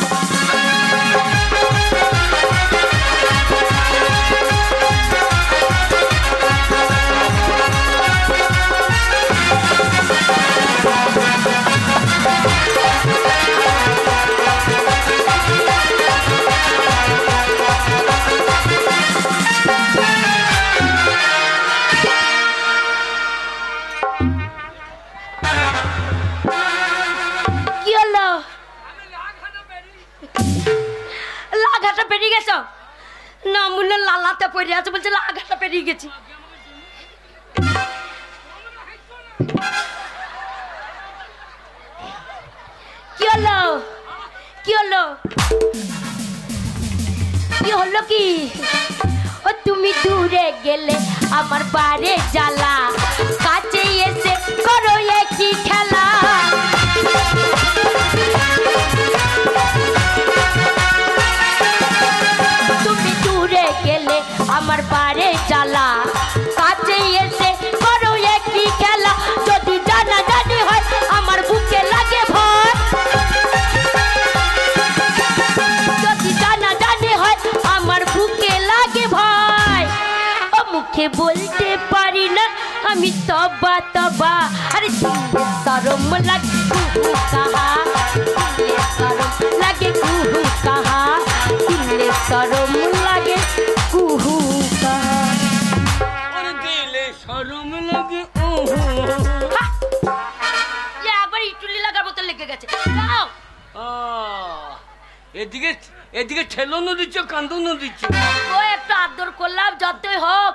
লাঘাটা পেরিয়ে গেছ না? মনে লালাতে পড়ে আছে, বলছে লাঘাটা পেরিয়ে গেছি। কি হলো কি হলো কি হলো কি? ও তুমি দূরে গেলে আমার বাড়ি জ্বালা, কাছে এসে করো একই খেলা। তুমি দূরে গেলে আমার বাড়ি জ্বালা, কাছে এসে করো একই খেলা। যদি জানা জানি হয় আমার বুকে লাগে ভয়, যদি জানা জানি হয় আমার বুকে লাগে ভয়। ও মুখে বলতে পারি না আমি তবা তবা, আরে দিলে শরম লাগে কুহু কাহা, দিলে শরম লাগে কুহু কাহা, দিলে শরম লাগে কুহু কাহা। দিলে শরম লাগে একবার ইটুলি লাগার মতো লেগে গেছে। যাও এদিকে এদিকে ঠেলনো দিচ্ছ, কান্দনো দিচ্ছ। ও একটু আদর করলাম, যতই হোক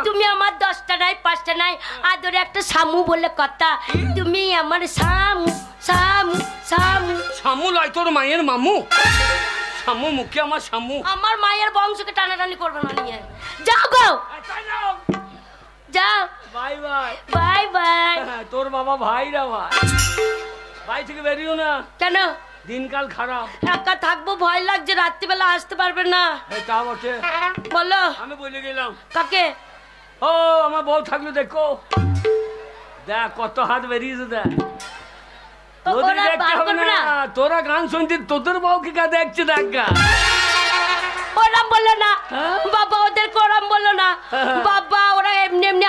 তুমি আমার 10টা নাই 5টা নাই, আদরে একটা শামু বলে কথা। তুমি আমার শামু শামু শামু। শামু লাই তোর মায়ের মামু? শামু মুখে আমার শামু। আমার মায়ের বংশকে টানাটানি করবে না নিয়ে যাও গো, যাও। Bye bye bye bye. তোর বাবা ভাইরা ভাই, ভাই থেকে বেরিও না। কেন? দিনকাল খারাপ, একা থাকবো, ভয় লাগছে, রাত্রিবেলা আসতে পারবে না। তা বটে। বলো। আমি বলে গেলাম। কাকে? ও আমার বউ থাকলে দেখো, দেখ কত হাত বেরিয়েছে, দেখ। তোদের দেখতে হবে না, তোরা গান শুনছি, তোদের বউ কি কা দেখছে, দেখ গা। ওরম বলো না বাবা, ওদেরকে ওরম বলো না বাবা, ওরা এমনি এমনি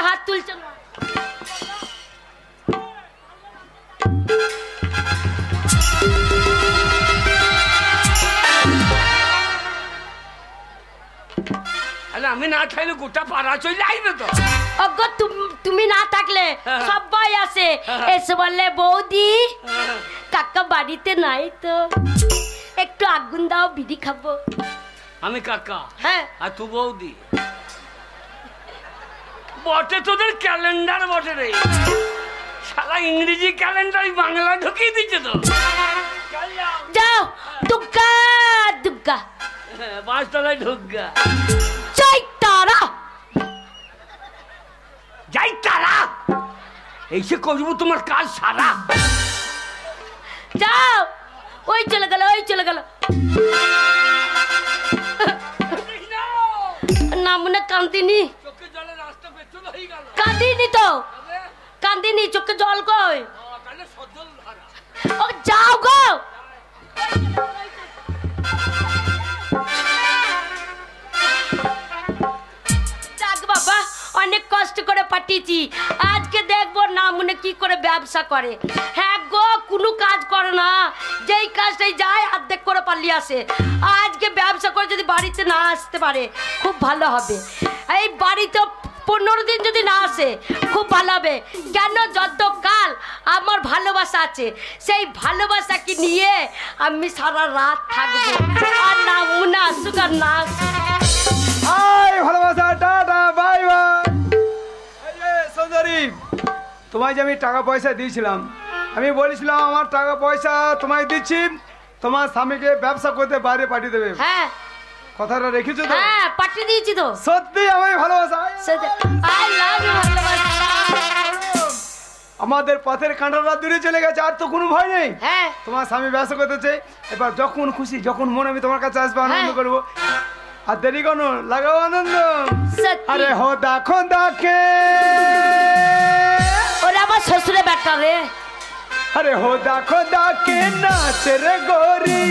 আরে আমি না খাইলে গোটা পাড়া চলে আইবে তো। অগো তুমি না থাকলে সবাই আসে, এসে বললে বৌদি কাকা বাড়িতে নাই তো, একটু আগুন দাও, বিড়ি খাবো। আমি কাকা, হ্যাঁ, আর তুই বৌদি। বটে তোদের ক্যালেন্ডার বটে রে, শালা ইংরেজি ক্যালেন্ডার বাংলা ঢুকিয়ে দিচ্ছে তো। যাও দুগ্গা দুগ্গা, পাঁচতলায় ঢুকগা। যাই তারা, যাই তারা, এইসে করবো তোমার কাজ সারা। যাও, ওই চলে গেল, ওই চলে গেল। না মনে কান্দিনি, চোখে জলে রাস্তা পেছন হয়ে গেল। কান্দিনি তো, কান্দিনি, চোখে জল কই? তাহলে সজল ধারা। ও যাও গো। যাক বাবা, অনেক কষ্ট করে পাঠিয়েছি, আজকে দেখবো না মনে কি করে ব্যবসা করে। হ্যাঁ গো, কোনো কাজ করে না, যেই কাজটাই যায় অর্ধেক করে পালিয়ে আসে। আজকে ব্যবসা করে যদি বাড়িতে না আসতে পারে খুব ভালো হবে। এই বাড়িতে 15 দিন যদি না আসে খুব ভালো হবে। কেন? যতকাল আমার ভালোবাসা আছে, সেই ভালোবাসাকে নিয়ে আমি সারা রাত থাকবো। আর না মুনা আসুক আর না ভালোবাসা, টাটা বাই বাই। সুন্দরী, তোমায় যে আমি টাকা পয়সা দিয়েছিলাম, আমি বলেছিলাম আমার টাকা পয়সা তোমায় দিচ্ছি, তোমার স্বামীকে ব্যবসা করতে বাইরে পাঠিয়ে দেবে। হ্যাঁ, কথাটা রেখেছো তো? হ্যাঁ পাঠিয়ে দিয়েছি তো। সত্যি আমায় ভালোবাসা। আই লাভ ইউ ভালোবাসা। আমাদের পথের কাঁটাটা দূরে চলে গেছে, আর তো কোনো ভয় নেই। হ্যাঁ, তোমার স্বামী ব্যবসা করতেছে, এবার যখন খুশি যখন মনে আমি তোমার কাছে আসবো, আনন্দ করবো। আর দেরি কোনো লাগাও আনন্দ। আরে হো দেখো দেখে, ওরা আমার শ্বশুরে বেটা রে। अरे हो देखो के नाच रे गोरी,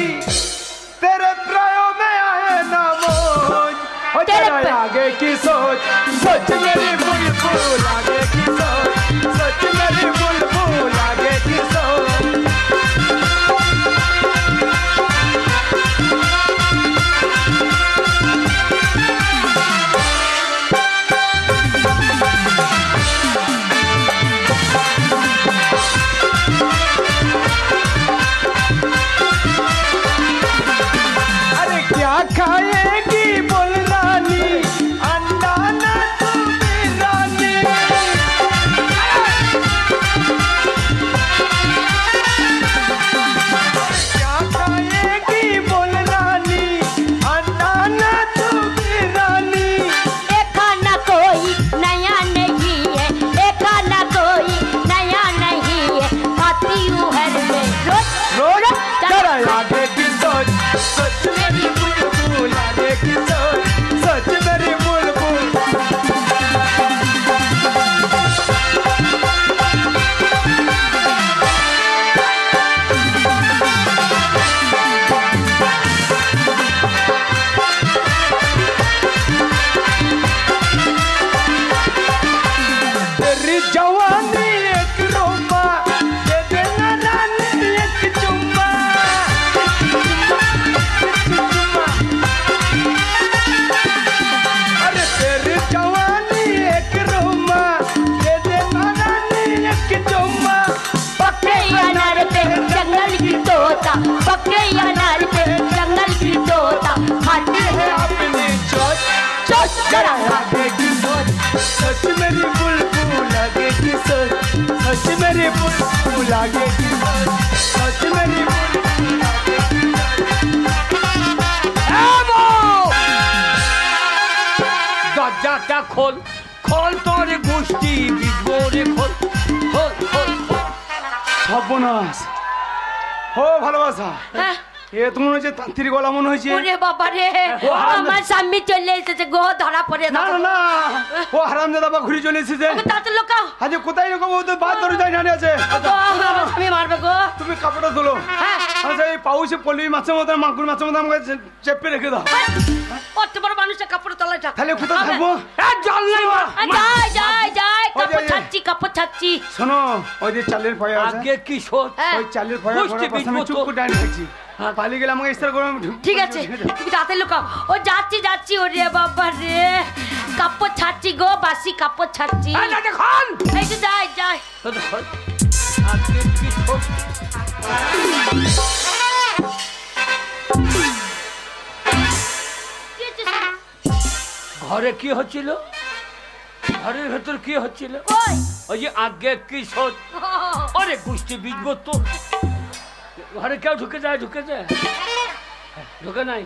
तेरे प्रायों में आए ना मौज, हो तेरा आगे की सोच, सोच मेरी बुलबुल आगे की सोच, सोच मेरी बुलबुल आगे की सोच। खाएगी बोल रानी, अंडा ना तुम्हें रानी। क्या खाएगी बोल रानी, अंडा ना तुम्हें रानी। ये खाना कोई नया नहीं है, ये खाना कोई नया नहीं है, खाती हूँ हर में रोज रोज तेरा आगे की सोच, सोच मेरी बुलबुल आगे की सोच, सोच मेरी बुलबुल। तेरी जवानी एक रोमा, दे देना रानी एक चुम्मा। अरे तेरी जवानी एक रोमा, दे देना रानी एक चुम्मा। पक्के अनार पे जंगल की तोता, पक्के अनार पे जंगल की तोता, खाती है अपनी सोच, सोच जरा आगे की सोच, सोच मेरी बुलबुल आगे की सोच, सोच मेरी बुलबुल आगे की सोच, सोच मेरी बुलबुल आगे की सोच। দরজাটা খোল, খোল তোর গোষ্ঠী বিজবো রে, খোল খোল খোল খোল। সর্বনাশ, ও ভালোবাসা, হ্যাঁ, এ তোমার হচ্ছে তান্ত্রিক গলা মনে হয়েছে। ওরে বাবা রে, আমার স্বামী চলে এসেছে গো, ধরা পড়ে না দাও। না না, ও হারামজাদা বা ঘুরে চলে এসেছে। তাতে লোকাও আজ কোথায় রকম ও তো বাদ ধরে যায় না আছে। গো, আমার স্বামী মারবে গো। তুমি কাপড়টা তোলো, হ্যাঁ, আচ্ছা এই পাউসে পলি মাছের মতো মাগুর মাছের মতো আমাকে চেপে রেখে দাও। অত বড় মানুষটা কাপড় তলায় থাক। তাহলে কোথায় থাকবো? জল নেই মা। যাই যাই যাই, কাপড় ছাড়ছি কাপড় ছাড়ছি। শোনো ওই যে চালের ফয়া আছে আগে কি শোধ ওই চালের ফয়া বুঝতে করার পাশে আমি চুপ করে দাঁড়িয়ে থাকছি পালিয়ে গেলে আমাকে ইস্তার করে ঠিক আছে তুমি তাড়াতাড়ি লুকাও। ও যাচ্ছি যাচ্ছি ওরে বাবা রে কাপড় ছাড়ছি গো বাসি কাপড় ছাড়ছি। দেখুন এই যে যাই যাই আগে কি শোধ ঘরে কি হচ্ছিল ঘরের ভেতর কি হচ্ছিল কই ওই যে আগে কি শোধ আরে গোষ্ঠী বিজব তো ঘরে কেউ ঢুকে যায় ঢুকে নাই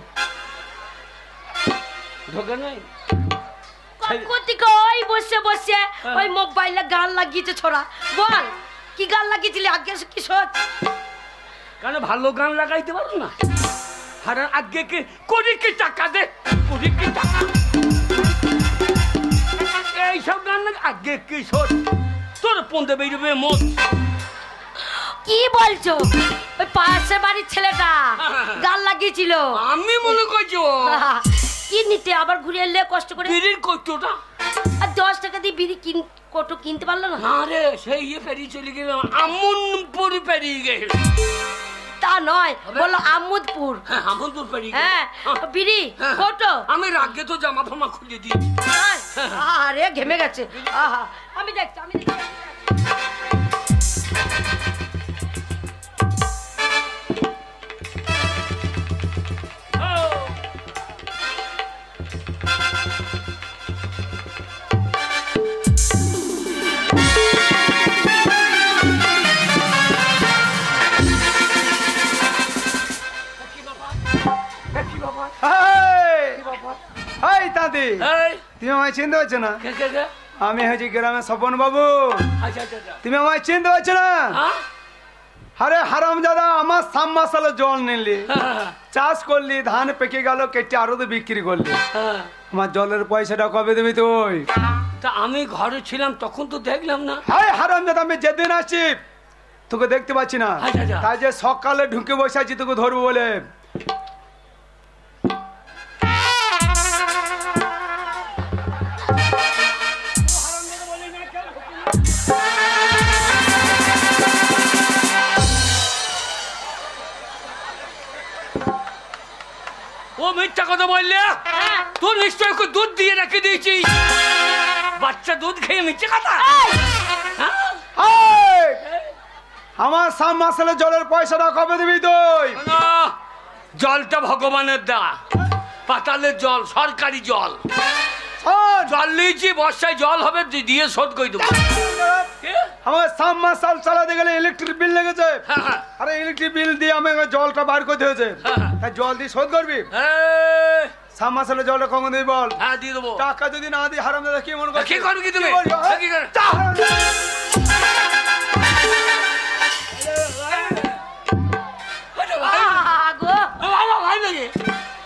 কোথেকে ওই বসে বসে ওই মোবাইলে গান লাগিয়েছে ছোড়া বল কি গান লাগিয়েছিলি আগে কি সোচ কেন ভালো গান লাগাইতে পারো না আর আগে কি কোটি কি টাকা দে কোটি কি টাকা এইসব গান আগে কি শোধ তোর পন্দে বেরোবে মত কি বলছো ওই পাশের বাড়ির ছেলেটা গান লাগিয়েছিল আমি মনে করছি কি নিতে আবার ঘুরে এলে কষ্ট করে বিড়ির কৌটোটা আর 10 টাকা দিয়ে বিড়ি কোটো কিনতে পারলো না না রে সেই পেরিয়ে চলে গেল আমনপুর পেরিয়ে গেল তা নয় বলো আমোদপুর হ্যাঁ আমনপুর পেরিয়ে হ্যাঁ বিড়ি কোটো আমি রাগে তো জামা ফামা খুলে দিই আরে ঘেমে গেছে আহা আমি দেখছি তুমি আমায় চিনতে পারছো না আমি হয়েছি গ্রামের স্বপন বাবু তুমি আমায় চিনতে পারছো না আরে হারাম দাদা আমার 3 মাস হলো জল নিলি চাষ করলি ধান পেকে গেল কেটে আরো তো বিক্রি করলি আমার জলের পয়সাটা কবে দিবি তুই তা আমি ঘরে ছিলাম তখন তো দেখলাম না হাই হারাম দাদা আমি যেদিন আসছি তোকে দেখতে পাচ্ছি না তাই যে সকালে ঢুকে বসে আছি তোকে ধরবো বলে ও মিথ্যা কথা বললে তুই নিশ্চয় দুধ দিয়ে রেখে দিয়েছি বাচ্চা দুধ খেয়ে মিথ্যে কথা আমার 3 মাস হলে জলের পয়সাটা কবে দিবি তুই জলটা ভগবানের দা পাতালের জল সরকারি জল জল নিয়েছি বর্ষায় জল হবে দিয়ে শোধ করে দেবো আমার 3 মাস চালাতে গেলে ইলেকট্রিক বিল লেগেছে আরে ইলেকট্রিক বিল দিয়ে আমি জলটা বার করতে হয়েছে তাই জল দিয়ে শোধ করবি 3 মাস হলে জলটা কখন দিবি বল হ্যাঁ দিয়ে দেবো টাকা যদি না দিই হারাম দাদা কি মনে করছিস কি করবি তুমি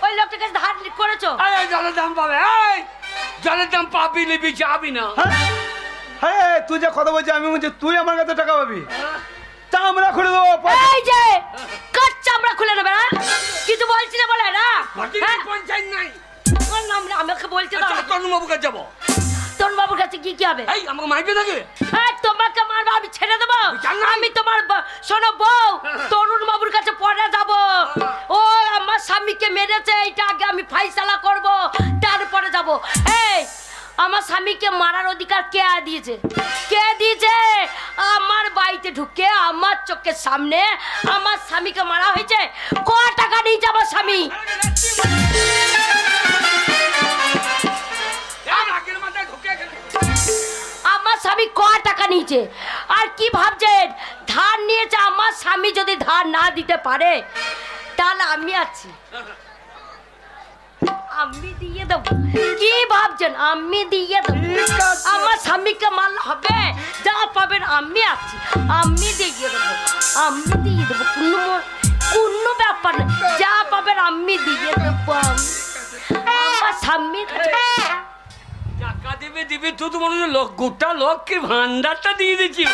ওই লোকটার কাছে ধার করেছো জলের দাম পাবে জলের দাম পাবি নিবি যাবি না হ্যাঁ তুই যে কথা বলছিস আমি বলছি তুই আমার কাছে টাকা পাবি চামড়া খুলে দেবো এই যে কাট চামড়া খুলে নেবে না কিছু বলছি না বলে না পঞ্চায়েত নাই আমাকে বলছে তরুণ বাবুর কাছে যাবো তরুণ বাবুর কাছে কি হবে এই আমাকে মাইবে নাকি তোমাকে মারবো আমি ছেড়ে দেবো আমি তোমার শোনো বউ তরুণ বাবুর কাছে পরে যাব ও আমার স্বামীকে মেরেছে এইটা আগে আমি ফাইসালা করব তারপরে যাব এই আমার স্বামীকে মারার অধিকার কে দিয়েছে আমার বাড়িতে ঢুকে আমার চোখের সামনে আমার স্বামীকে মারা হয়েছে ক টাকা নিয়েছে আমার স্বামী আমার স্বামী ক টাকা নিয়েছে আর কি ভাবছেন ধার নিয়েছে আমার স্বামী যদি ধার না দিতে পারে তাহলে আমি আছি আমি দিয়ে দেবো কি ভাবছেন আমি দিয়ে দেবো আমার স্বামীকে মারলে হবে যা পাবেন আমি আছি আমি দিয়ে দেবো কোনো ব্যাপার নেই যা পাবেন আমি দিয়ে দেবো আমার স্বামীর টাকা দিবি তুই তো মনে হয় গোটা লক্ষ্মীর ভান্ডারটা দিয়ে দিচ্ছি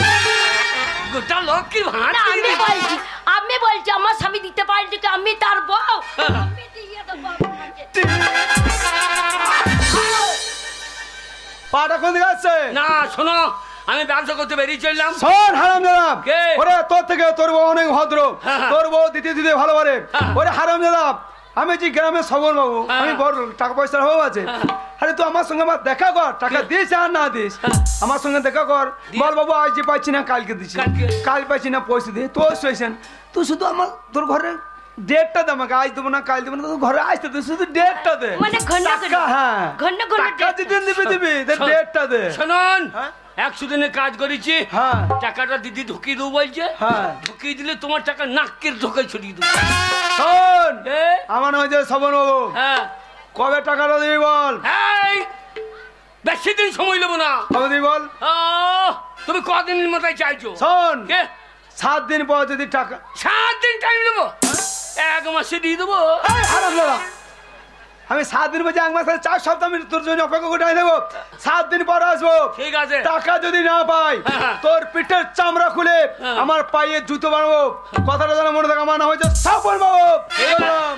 গোটা লক্ষ্মীর ভান্ডার আমি বলছি আমার স্বামী দিতে পারেন ঠিক আমি তার বউ আমি দিয়ে দেবো পাটা কোন দিকে আছে না শোনো আমি ব্যবসা করতে বেরিয়ে চললাম। শোন হারামজাদা, কে? ওরে তোর থেকে তোর বউ অনেক ভদ্র, হ্যাঁ। তোর বউ দিতে দিতে ভালো পারে। হ্যাঁ। ওরে হারামজাদা, আমি যে গ্রামের সবল বাবু, হ্যাঁ। আমি বড় টাকা পয়সার অভাব আছে। আরে তুই আমার সঙ্গে আমার দেখা কর, টাকা দিস আর না দিস, আমার সঙ্গে দেখা কর। বল বাবু আজ যে পাচ্ছি না কালকে দিচ্ছি, কালকে? কাল পাচ্ছি না পয়সা দিয়ে তোর স্টেশন। তুই শুধু আমার তোর ঘরে ডেটটা দে, আমাকে আজ দেবো না কাল দেবো না, তোর ঘরে আসতে তুই শুধু ডেটটা দে। মানে ঘন টাকা, হ্যাঁ ঘন ঘন টাকা যেদিন দিবি দিবি, ডেটটা দে। শুনুন, হ্যাঁ? 100 দিনের কাজ করেছি, হ্যাঁ টাকাটা দিদি ঢুকিয়ে দেবো বলছে। হ্যাঁ ঢুকিয়ে দিলে তোমার টাকা নাকের ঢোকায় ছড়িয়ে দেবো। শোন, এ? আমার হয়েছে সবন বাবু, হ্যাঁ কবে টাকাটা দিবি বল? এই, বেশি দিন সময় নেবো না। কবে দিবি বল? তুমি কদিনের মাথায় চাইছো? শোন, কে? 7 দিন পর যদি টাকা 7 দিন টাইম নেবো, 1 মাসে দিয়ে দেবো। এই হারামজাদা, আমি 7 দিন বলছি, 1 মাস 4 সপ্তাহ আমি তোর জন্য অপেক্ষা করে দেবো। 7 দিন পর আসবো। ঠিক আছে। টাকা যদি না পাই হ্যাঁ। তোর পিঠের চামড়া খুলে হ্যাঁ। আমার পায়ে জুতো বানাবো। কথাটা যেন মনে থাকে, আমার নাম হয়েছে সবন বাবু। বললাম।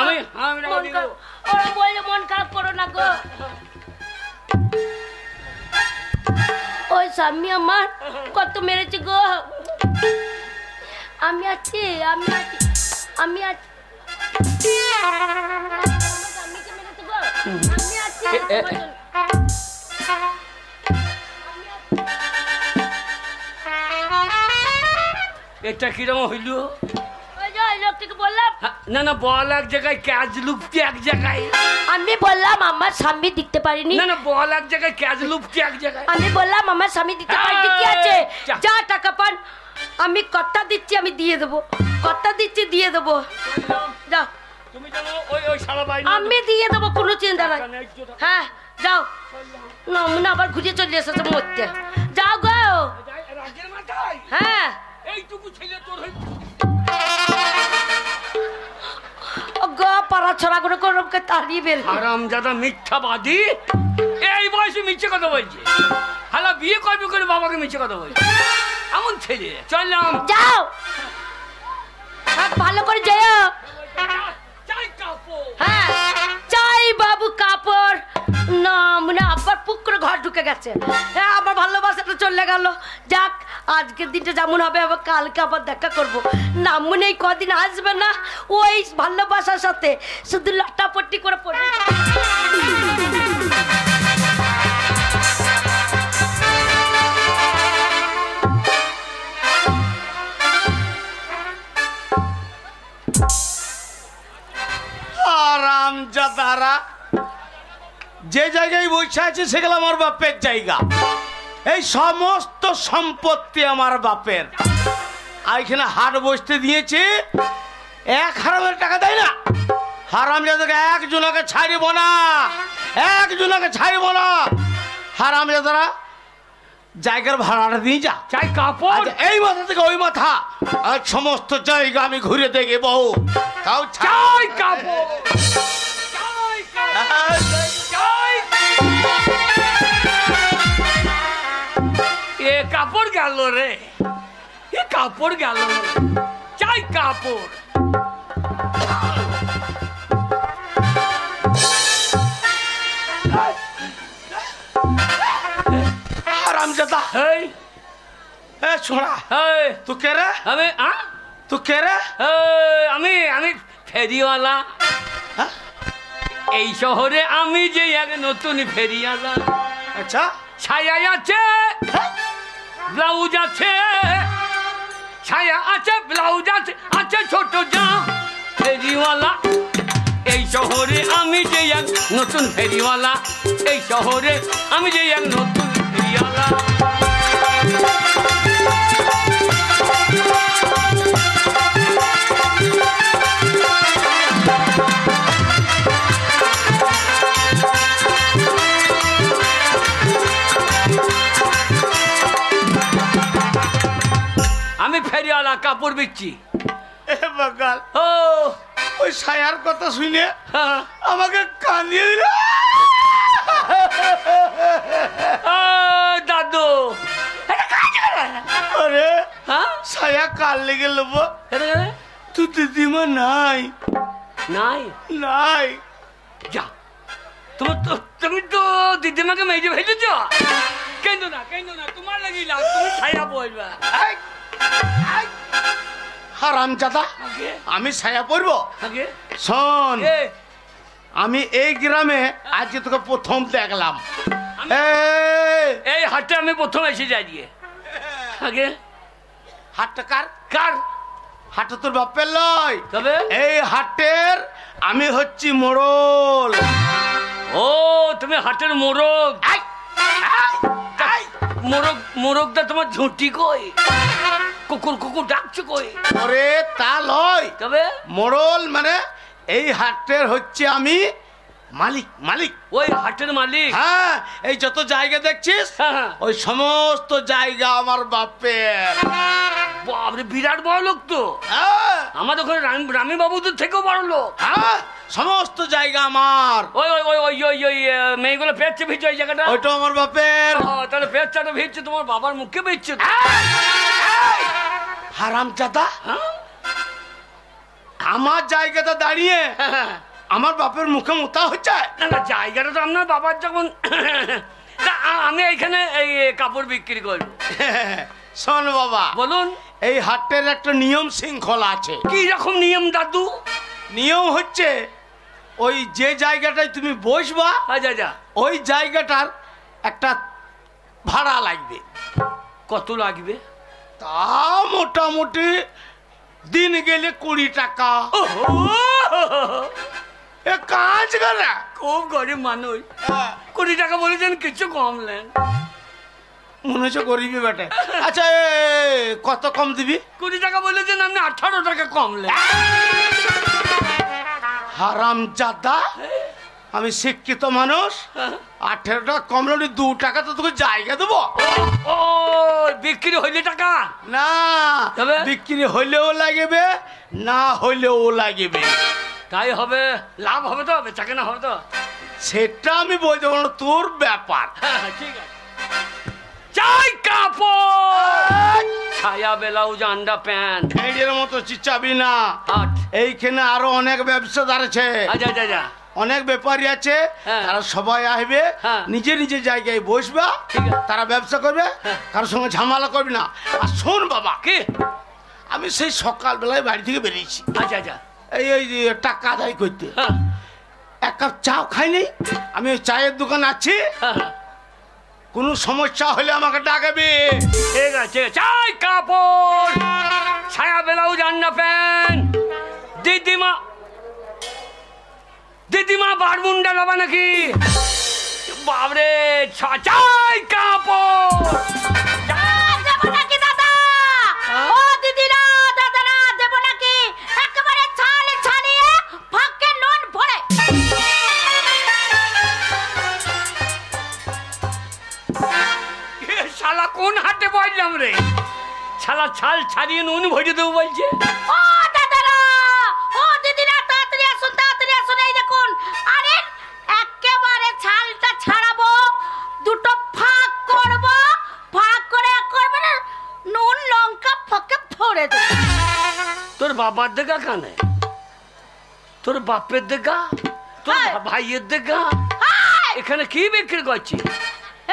আমি আমি টাকা মন দিয়ে খারাপ, দেবো। ওরা বললে মন খারাপ করো না গো। ওই স্বামী আমার কত মেরেছে গো। আমি আছি, আমি আছি, আমি আছি। স্বামীকে মেরেছে গো। আমি আছি, তোমার জন্য। এটা কিরকম হইল? ওই যে ওই লোকটিকে বললাম, না না, বল এক জায়গায়, ক্যাজ লুপটি এক জায়গায়। আমি বললাম আমার স্বামী দিতে পারিনি। না না, বল এক জায়গায়, ক্যাজ লুপটি এক জায়গায়। আমি বললাম আমার স্বামী দিতে পারিনি, কি আছে? যা। যা টাকা পান, আমি কথা দিচ্ছি, আমি দিয়ে দেবো, কথা দিচ্ছি দিয়ে দেবো। যাও, তুমি জানো ওই ওই শালা বাইরে আমি দিয়ে দেবো, কোনো চিন্তা নাই। হ্যাঁ যাও, না মনে আবার ঘুরে চলে এসেছে মরতে। যাও গো। রাগের মাথায় হ্যাঁ এইটুকু ছেলে তোর হই। ও গো, পাড়া ছড়া করে কোনো তাড়িয়ে বের। হারামজাদা মিথ্যাবাদী, এই বয়সে মিথ্যে কথা বলছে। হালা বিয়ে করবে করে বাবাকে মিথ্যে কথা বলছে, এমন ছেলে। চললাম। যাও, হ্যাঁ, ভালো করে যাও। চাই কাপড়। হ্যাঁ চাই বাবু কাপড়। না মনে আবার পুক করে ঘর ঢুকে গেছে। হ্যাঁ, আমার ভালোবাসাটা চলে গেল। যাক, আজকের দিনটা যেমন হবে আবার কালকে আবার দেখা করব। না মনে এই কদিন আসবে না, ওই ভালোবাসার সাথে শুধু লটাপট্টি করে পড়ে। আরামজাদারা, যে জায়গায় বসে আছে সেগুলো আমার বাপের জায়গা। এই সমস্ত সম্পত্তি আমার বাপের। আর এখানে হাট বসতে দিয়েছে, এক হারামের টাকা দেয় না। হারামজাদাকে একজনকে ছাড়িব না, একজনকে ছাড়িব না। হারামজাদারা জায়গার ভাড়াটা দিয়ে যা। চাই কাপড়। আচ্ছা, এই মাথা থেকে ওই মাথা আর সমস্ত জায়গা আমি ঘুরে দেখে বউ তাও চাই কাপড়। চাই কাপড়। চাই। এ কাপড় গেল রে, এ কাপড় গেল রে। চাই কাপড়। হারামজাদা, এই এ ছোড়া, এই তু কে রে? আমি তু কে রে? আমি আমি ফেরিওয়ালা। হ্যাঁ? এই শহরে আমি যে এক নতুন ফেরিওয়ালা। আচ্ছা, ছায়া আছে, ব্লাউজ আছে, ছায়া আছে, ব্লাউজ আছে, আছে ছোট যা ফেরিওয়ালা। এই শহরে আমি যে এক নতুন ফেরিওয়ালা। এই শহরে আমি যে এক নতুন ফেরিওয়ালা। আমি ফেরিওয়ালা, কাপড় বিচ্ছি। এ বাগাল, ও ওই ছায়ার কথা শুনে হ্যাঁ। আমাকে কাঁদিয়ে দিল। দাদু, আরে হ্যাঁ ছায়া কাল লেগে লোব, তুই দিদিমা নাই নাই নাই। যা, তুমি তো দিদিমাকে মেজে ভেজেছ। কে কেন না তোমার লাগি লাগ, তুমি ছায়া পড়বা। হারামজাদা, আগে আমি ছায়া পড়বো? আগে শোন, এ, আমি এই গ্রামে আজকে তোকে প্রথম দেখলাম। এই হাটে আমি প্রথম এসে যাই দিয়ে। আগে হাটটা কার? কার? হাটটা তোর বাপের লয়, তবে এই হাটের আমি হচ্ছি মোড়ল। ও তুমি হাটের মোরগ। মোরগটা তোমার ঝুঁটি কই? কুকুর ডাকছো কই? ওরে তা লয়, তবে মোড়ল মানে এই হাটের হচ্ছে আমি মালিক। ওই হাটের মালিক? হ্যাঁ, এই যত জায়গা দেখছিস হ্যাঁ। ওই সমস্ত জায়গা আমার বাপের। বাপরে, বিরাট বড় লোক তো। হ্যাঁ, আমাদের ওখানে রামী বাবুদের থেকেও বড় লোক। হ্যাঁ, সমস্ত জায়গা আমার। ওই ওই ওই ওই ওই ওই মেয়েগুলো পেয়েছে ভিজছে ওই জায়গাটা? ওইটা আমার বাপের। তাহলে পেয়েছাটা ভিজছে তোমার বাবার মুখে বেচছে। হারামজাদা, আমার জায়গাটা দাঁড়িয়ে আমার বাপের মুখে মোতা হচ্ছে। না জায়গাটা তো আপনার বাবার যখন আমি এইখানে এই কাপড় বিক্রি করব। শোন বাবা, বলুন। এই হাটের একটা নিয়ম শৃঙ্খলা আছে। কি রকম নিয়ম দাদু? নিয়ম হচ্ছে ওই যে জায়গাটায় তুমি বসবা, যা ওই জায়গাটার একটা ভাড়া লাগবে। কত লাগবে? তা মোটামুটি দিন গেলে 20 টাকা। এ কাজ করে খুব গরিব মানুষ, 20 টাকা বলেছেন, কিছু কমলেন? মনে হচ্ছে গরিবি বেটে। আচ্ছা, কত কম দিবি? 20 টাকা বলেছেন, আপনি 18 টাকা কমলেন। হারামজাদা, আমি শিক্ষিত মানুষ, 18 টাকা কমলে 2 টাকা তো তোকে জায়গা দেবো। ও বিক্রি হইলে টাকা না, তবে বিক্রি হইলেও লাগবে, না হইলেও লাগবে। তাই হবে, লাভ হবে তো, বেচা কেনা হবে তো? সেটা আমি বলতে পারবো না, তোর ব্যাপার। ঠিক আছে। চাই কাপড়, ছায়া ব্লাউজ, আন্ডা প্যান্ট। ভেড়ির মতো চিচাবি না, আট। এইখানে আরো অনেক ব্যবসাদার আছে, যা অনেক ব্যাপারী আছে। হ্যাঁ। তারা সবাই আসবে, হ্যাঁ। নিজে নিজের জায়গায় বসবা, ঠিক আছে। তারা ব্যবসা করবে, কারোর সঙ্গে ঝামেলা করবি না। আর শোন বাবা, কি? আমি সেই সকালবেলায় বাড়ি থেকে বেরিয়েছি যা এই টাকা আদায় করতে। হ্যাঁ, এক কাপ চাও খাইনি, আমি ওই চায়ের দোকান আছি, হ্যাঁ। কোনো সমস্যা হলে আমাকে ডাকবে। ঠিক আছে, চাই কাপড়, ছায়া ব্লাউজ, আন্ডা প্যান্ট। দিদিমা বারমুন্ডা লাবা নাকি? বাবরে, চাই কাপড়। দেবো নাকি দাদা? ও দিদিরা, দাদারা, দেবো নাকি? একেবারে ছাড়িয়ে ফাঁকে নুন ভরে। শালা কোন হাটে বললাম রে? শালা ছাল ছাড়িয়ে নুন ভরে দেবো বলছে। ও দাদারা, ও দিদিরা, তাড়াতাড়ি আসুন, এই দেখুন। আরে একেবারে ছালটা ছাড়াবো, দুটো ফাঁক করব, ফাঁক করে করবে না, নুন লঙ্কা ফাঁকে ভরে দেবো। তোর বাবার দেখা কানে, তোর বাপের দেখা, তোর ভাইয়ের দেখা, এখানে কি বিক্রি করছি?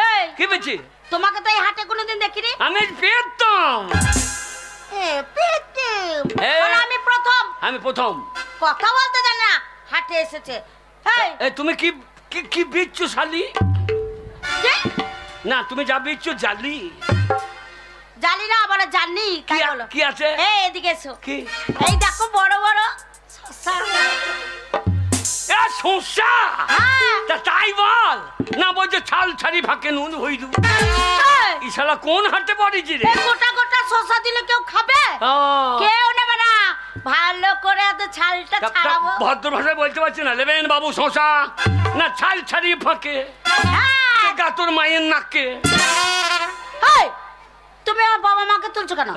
এই, কি বেচি? তোমাকে তো এই হাটে কোনোদিন দেখিনি। আমি পেতাম। আমি প্রথম কথা বলতে জানি না, হাটে এসেছে। তুমি কি কি বিচ্ছু শালি? না, তুমি যা বিচ্ছু জালি। জানি না, আবার জানি। কি আছে? এদিকে এসো। কি? এই দেখো, বড় বড় শসা। তাই বল না, বলছে ছাল ছাড়ি ফাঁকে নুন হই দু। ইশালা কোন হাটে পড়েছি রে? গোটা গোটা শসা দিলে কেউ খাবে? কেউ নেবে না। ভালো করে ছালটা ছাড়াবো। ভদ্র ভাষায় বলতে পারছি না। নেবেন বাবু শসা? না ছাল ছাড়িয়ে ফাঁকে? তোর মায়ের নাককে। তুমি আমার বাবা মাকে তুলছো কেন?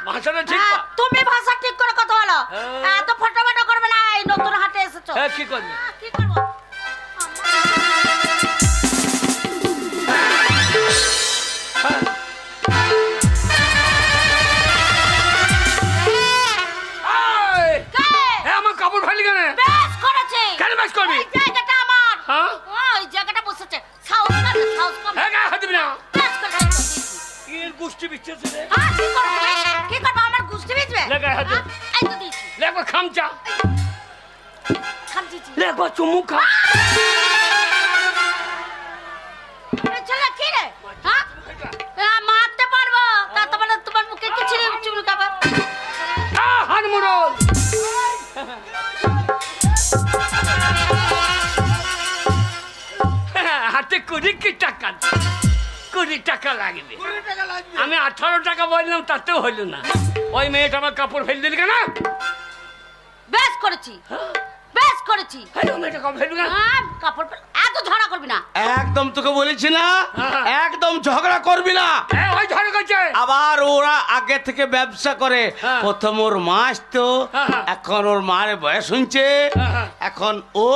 ভাষাটা ঠিক, তুমি ভাষা ঠিক করে কথা বলো। এত ফটোফটো করবে না। এই নতুন হাটে এসেছো। কি করবে? কি করবো? আমার কাপড় ফালি কেন? বেশ করেছে। কেন বেশ করবি? জায়গাটা আমার। হ্যাঁ, ওই জায়গাটা বসেছে। সাউন্ড কম। হাত দিবি না। খামচা খামচিছি লে একবার চুমু খা ছেলে কি রে হ্যাঁ মারতে পারবো তা তোমার তোমার মুখে কিছু চুল কাবা হার মোড়ল হাতে 20 টাকা লাগবে আমি 18 টাকা বললাম তাতেও হইল না ওই মেয়েটা আমার কাপড় ফেলে দিল কেন বেশ করেছি বেশ করেছি মেয়েটা কাপড় ফেলবি না কাপড় এত ঝগড়া করবি না একদম তোকে বলেছি না একদম ঝগড়া করবি না ওই ঝড় করছে আবার ওরা আগে থেকে ব্যবসা করে হ্যাঁ। প্রথম ওর মা আসতো হ্যাঁ। এখন ওর মার বয়স হচ্ছে হ্যাঁ। এখন ও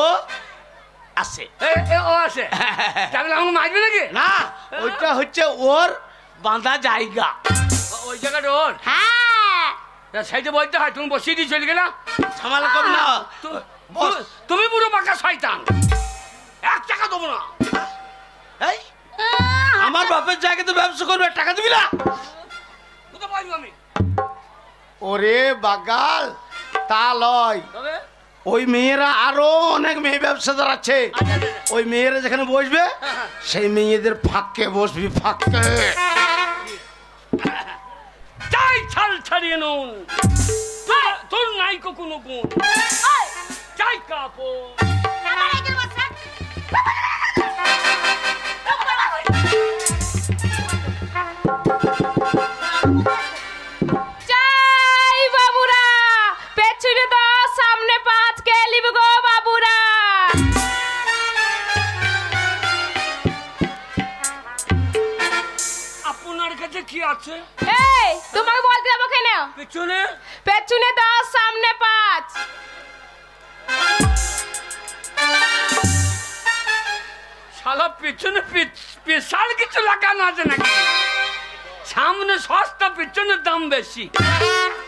আসে ও আছে তাহলে আমাকে মারবে নাকি না ওইটা হচ্ছে ওর বাঁধা জায়গা ওই জায়গাটা ওর হ্যাঁ সাইডে বলতে হয় তুমি বসিয়ে দিয়ে চলে গেলা ঝামেলা করবি না বস। তুমি পুরো বাঁকা শয়তান 1 টাকা দেবো না এই, আমার বাপের জায়গায় তো ব্যবসা করবে টাকা দিবি না কোথায় পাইবো আমি ওরে বাগাল তা লয় তবে ওই মেয়েরা আরো অনেক মেয়ে ব্যবসাদার আছে ওই মেয়েরা যেখানে বসবে সেই মেয়েদের ফাঁকে বসবি ফাঁকে চাই ছাল ছাড়িয়ে নুন তোর নাই কোনো গুণ চাই কাপড় চাই বাবুরা পেছনে 10 সামনে 5 কে লিব গো বাবুরা আপনার কাছে কি আছে এই তোমাকে বলতে যাবো কেন পেছনে পেছনে 10 সামনে 5 শালা পেছনে স্পেশাল কিছু লাগানো আছে নাকি সামনে সস্তা পেছনের দাম বেশি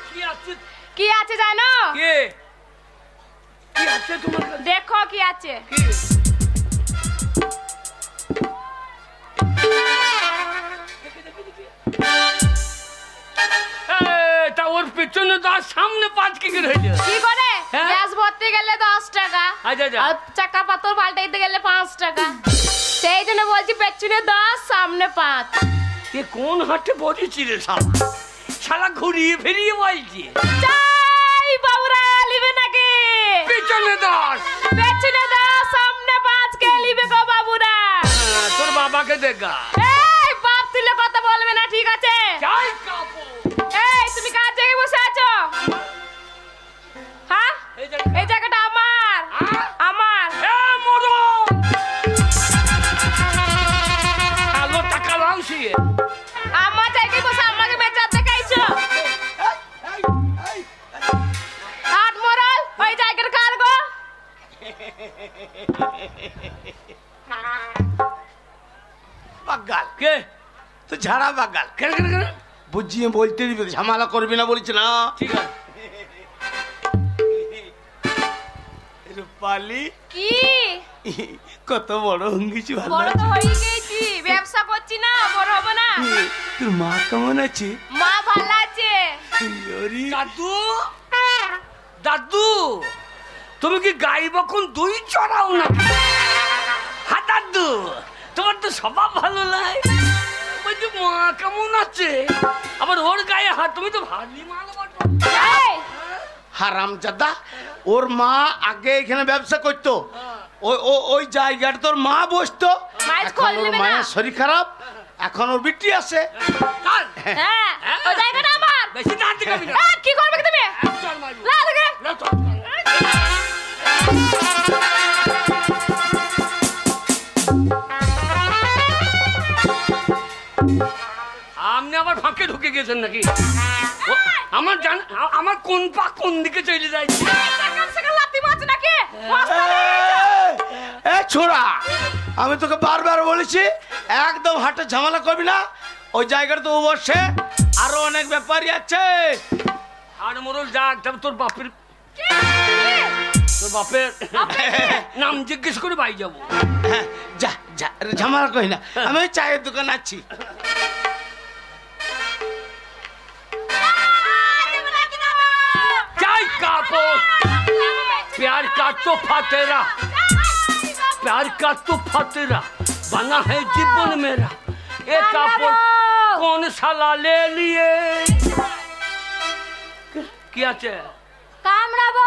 কি আছে কি আছে জানো কে কি আছে তোমার কাছে দেখো কি আছে কি তা ওর পেছনে 10 সামনে 5 কি করে হইলো কি করে হ্যাঁ? গ্যাস ভরতে গেলে 10 টাকা আচ্ছা আচ্ছা আর চাকা পাথর পাল্টাইতে গেলে 5 টাকা সেই জন্য বলছি পেছনে 10 সামনে 5 এ কোন হাটে বসেছি রে শালা শালা ঘুরিয়ে ফিরিয়ে বলছি চাই বাবুরা লিবে নাকি পেছনে 10 পেছনে 10 সামনে 5 কে লিবে গো বাবুরা তোর বাবাকে দেখা এই বাপ তুলে কথা বলবে না ঠিক আছে চাই কাপড় এই তুমি কার জায়গায় বসে আছো হ্যাঁ এই জায়গাটা- এই জায়গাটা আমার হ্যাঁ? আমার এ মরো আলো টাকা লাউছি আমার জায়গায় বসে আমাকে বেচার দেখাইছো হাট মোরাল ওই জায়গার কার গো বাগাল কে তো ঝাড়া বাগাল কেন কেন কেন বুঝিয়ে বলতে দিবি ঝামেলা করবি না বলছি না ঠিক আছে রূপালি কি কত বড় হঙ্গিছি ভালো বড় তো আছে হয়ে গেছি ব্যবসা করছি না বড় হবো না তোর মা কেমন আছে মা ভালো আছে ওরে, দাদু দাদু তুমি কি গাই বকন দুই চড়াও না হ্যাঁ দাদু তোমার তো স্বভাব ভালো লাগে বলছি মা কেমন আছে আবার ওর গায়ে হাত তুমি তো ভারী মাল বাটো এই হারামজাদা ওর মা আগে এখানে ব্যবসা করতো ওই জায়গাটা তোর মা বসতো মাছ এখন খোল ওর নেবে না। মায়ের শরীর খারাপ এখন ওর বিটি আছে চল। হ্যাঁ ওই জায়গাটা আমার বেশি টানতে যাবি না কি করবে কি তুমি চল মারবো। লা দেখে না, চল। আপনি আবার ফাঁকে ঢুকে গেছেন নাকি আমার জান আমার কোন পা কোন দিকে চলে যায় সকাল সকাল লাথি মারছ নাকি এ ছোড়া আমি তোকে বারবার বলেছি একদম হাটে ঝামেলা করবি না ওই জায়গাটা তো ও বসে আরো অনেক ব্যাপারই আছে আর মোরল যাক তবে তোর বাপের নাম জিজ্ঞেস করে বাই যাবো হ্যাঁ, যা যা ঝামেলা করি না আমি ওই চায়ের দোকান আছি চাই কাপড় प्यार का तोहफा तेरा, प्यार का तोहफा तेरा बना है जीवन मेरा। एक कापड़ कौन साला ले लिए क्या चे কামড়াবো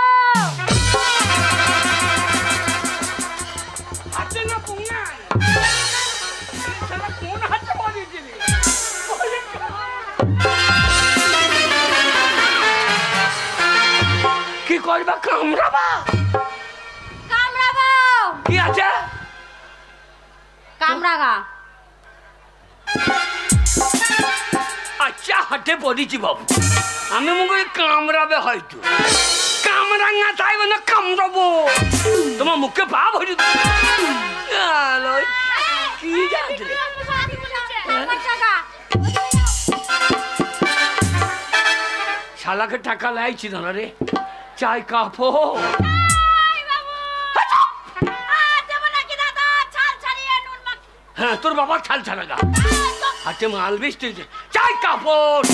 हाथे ना पुंगा साला कौन हाथे मारी दिले কি করবা কামড়াবা কামড়াবো কি আছে কামড়াগা আচ্ছা হাতে পড়েছি বাবু আমি মুখে কামড়াবে হয়তো কামড়াঙ্গা চাইবে না কামড়াবো তোমার মুখে ভাব হয়ে কি জানতে শালাকে টাকা লাইছি না রে চাই কাপো হ্যাঁ তোর বাবা ছাল ছাড়াগা হাতে মাল বেচতে চাই কাপড়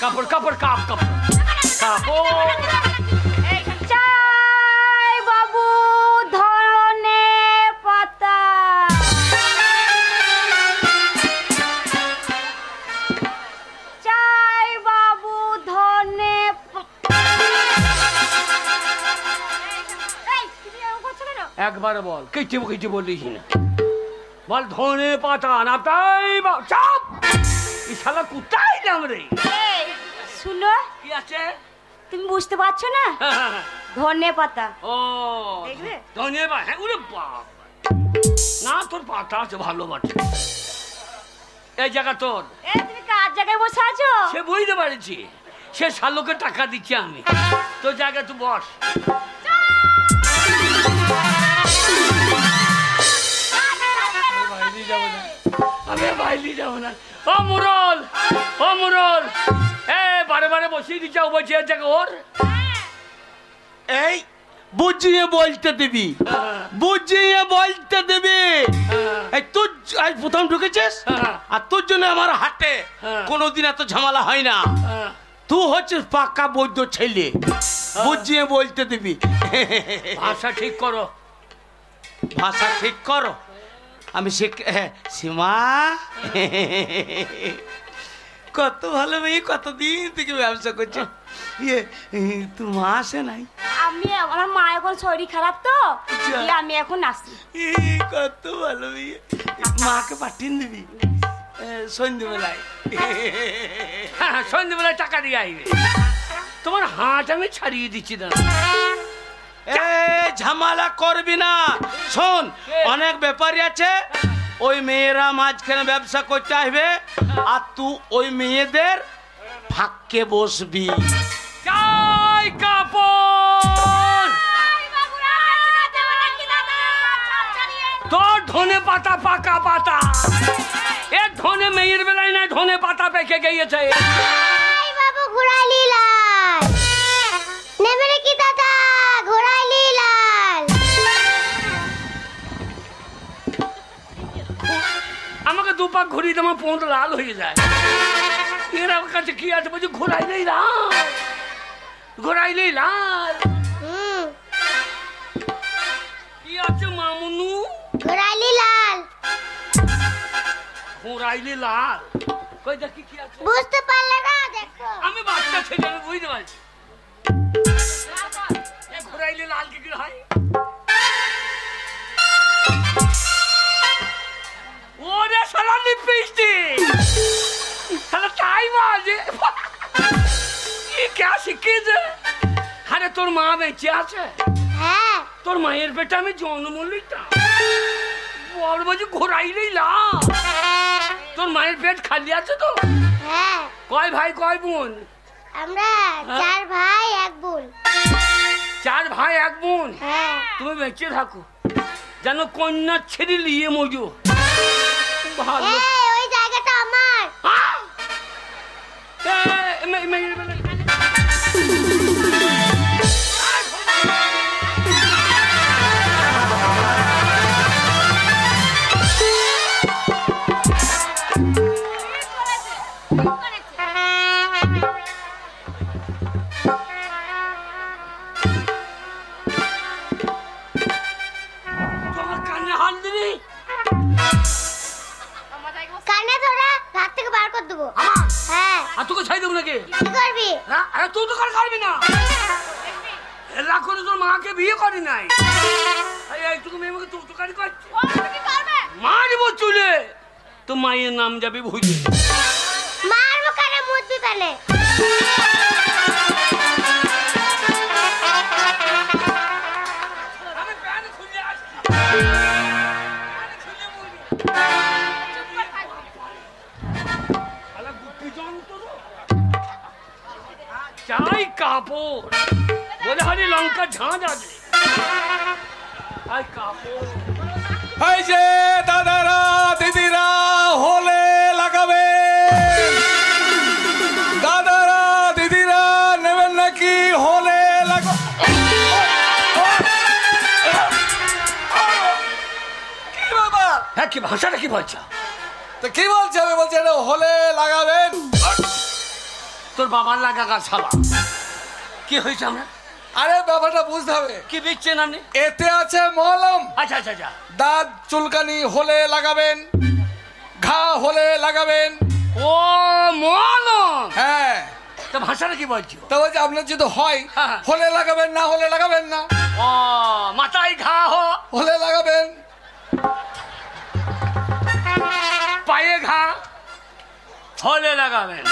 কাপড় কাপড় কাপ কাপড় কাপড় চাই বাবু ধনে পাতা চাই বাবু ধনে একবার বল কিছু কিছু বলিস না বল ধনে পাতা না তাই চাপ এই শালা কোথায় নাম রে শুনো কি আছে তুমি বুঝতে পারছো না ধনে পাতা ও দেখবে? ধনে পাতা হ্যাঁ ওরে বাপ না তোর পাতা আছে ভালো বাটে এই জায়গা তোর তুমি কার জায়গায় বসে আছো সে বুঝতে পারছি সে শালোকে টাকা দিচ্ছি আমি তোর জায়গা তুই বস আমি বাইরে যাবো না ও মুরল ও মুরল এ বারে বারে বসিয়ে দিচ্ছে ও বলছে এর জায়গা ওর এই বুঝিয়ে বলতে দিবি বুঝিয়ে বলতে দিবি এই তুই আজ প্রথম ঢুকেছিস আর তোর জন্য আমার হাটে কোনোদিন এত ঝামেলা হয় না তুই হচ্ছিস পাক্কা বৈদ্য ছেলে বুঝিয়ে বলতে দিবি ভাষা ঠিক করো ভাষা ঠিক করো আমি সীমা কত ভালো মেয়ে কতদিন থেকে ব্যবসা করছে ইয়ে তুই মা আসে নাই আমি আমার মা এখন শরীর খারাপ তো আমি এখন আসছি কত ভালো মেয়ে মাকে পাঠিয়ে দিবি সন্ধ্যেবেলায় সন্ধ্যেবেলায় টাকা দিয়ে আইবে তোমার হাট আমি ছাড়িয়ে দিচ্ছি না ঝামেলা করবি না শোন অনেক ব্যাপারী আছে ওই মেয়েরা মাঝখানে ব্যবসা করতে আসবে আর তুই ওই মেয়েদের ফাঁকে বসবি চাই কাপড় তোর ধনে পাতা পাকা পাতা এ ধনে মেয়ের বেলায় না ধনে পাতা পেকে গিয়েছে বাবু ঘোড়ালি লাল নেবে কি দাদা ঘোড়ালি লাল আমাকে দুপাক ঘুরিয়ে তোমার পোঁত লাল হয়ে যায় এর আমার কাছে কি আছে বলছি ঘোরাইলেই লাল ঘোরাইলেই লাল কি আছে মামুনু ঘোড়ালি লাল ঘোরাইলে লাল কই দেখি কি আছে বুঝতে পারলে না দেখো আমি বাচ্চা ছেলে আমি বুঝতে পারছি ঘোরাইলে লাল কি করে হয় ওরে শালা লিপস্টিক শালা তাই বাজে কি কে শিখিয়েছে আরে তোর মা বেঁচে আছে হ্যাঁ তোর মায়ের পেটে আমি জন্ম নিতাম বড় বাজে ঘোরাইলেই লাল তোর মায়ের পেট খালি আছে তো হ্যাঁ কয় ভাই কয় বোন আমরা 4 ভাই 1 বোন 4 ভাই 1 বোন হ্যাঁ তুমি বেঁচে থাকো যেন কন্যা ছেড়ে নিয়ে মজো ভালো এই ওই জায়গাটা আমার শুনি কানে ধরে হাত থেকে বার করে দেবো। আমার হ্যাঁ। আর তোকে ছাই দেবো নাকি? কি করবি? হ্যাঁ? আরে তুই তো কার খাবি না। এলা করে তোর মাকে বিয়ে করি নাই। এইটুকু মেয়ে আমাকে তুই তো কারি করছিস। মারবো চুলে। তো মায়ের নাম যাবে ভুলে। মারবো কানে মুদবি কানে। আমি প্যান খুলে আসছি। চাই কাপড় বলে হারি লঙ্কা ঝাঁঝ আছে কাপড়। এই যে দাদারা দিদিরা হলে লাগাবে, দাদারা দিদিরা নেবেন নাকি হলে লাগা? কি বাবা? হ্যাঁ কি ভাষাটা কি বলছো? তো কি বলছে? আমি বলছি এটা হলে লাগাবেন। তোর বাবার লাগা গাছ শালা কি হয়েছে? আমরা আরে ব্যাপারটা বুঝতে হবে। কি দিচ্ছেন আপনি? এতে আছে মলম। আচ্ছা আচ্ছা আচ্ছা। দাঁত চুলকানি হলে লাগাবেন, ঘা হলে লাগাবেন। ও মলম। হ্যাঁ। তো ভাষাটা কি বলছো? তো বলছে আপনার যদি হয় হ্যাঁ। হলে লাগাবেন, না হলে লাগাবেন না। ও মাথায় ঘা হলে লাগাবেন। পায়ে ঘা হলে লাগাবেন।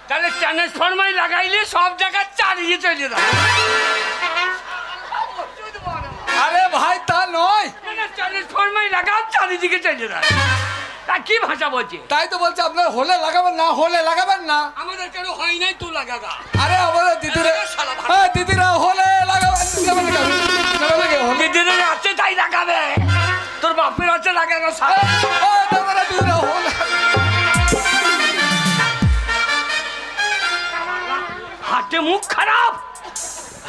তাহলে ট্রান্সফরমার লাগাইলে সব জায়গায় চালিয়ে চলে যাবে। আরে ভাই তা নয়, ট্রান্সফরমার লাগাও চারিদিকে চলে যাবে। তা কি ভাষা বলছে? তাই তো বলছে আপনার হলে লাগাবেন, না হলে লাগাবেন না। আমাদের কেন হয় নাই তুই লাগাগা। আরে আমাদের দিদিরা, হ্যাঁ দিদিরা হলে লাগাবেন। দিদিদের আছে তাই লাগাবে, তোর বাপের আছে লাগাগা। দাদারা দিদিরা হলে। হাতে মুখ খারাপ,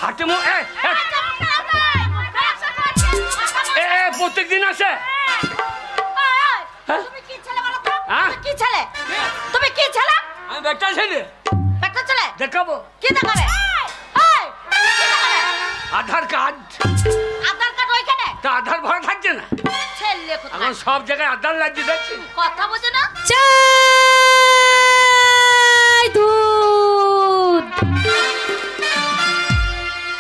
হাতে মুখ প্রত্যেক দিন আসে। তুমি কি ছেলে বলো তো? তুমি কি ছেলে? তুমি কি ছেলে? আমি বেটা ছেলে। একটা ছেলে দেখাবো কি দেখাবে? আধার কার্ড। আধার কার্ড ওইখানে? তা আধার ভরা থাকছে না ছেলে এখন কোথায়? সব জায়গায় আধার লাগিয়ে যাচ্ছে। কথা বোঝে না? চাই দুধ।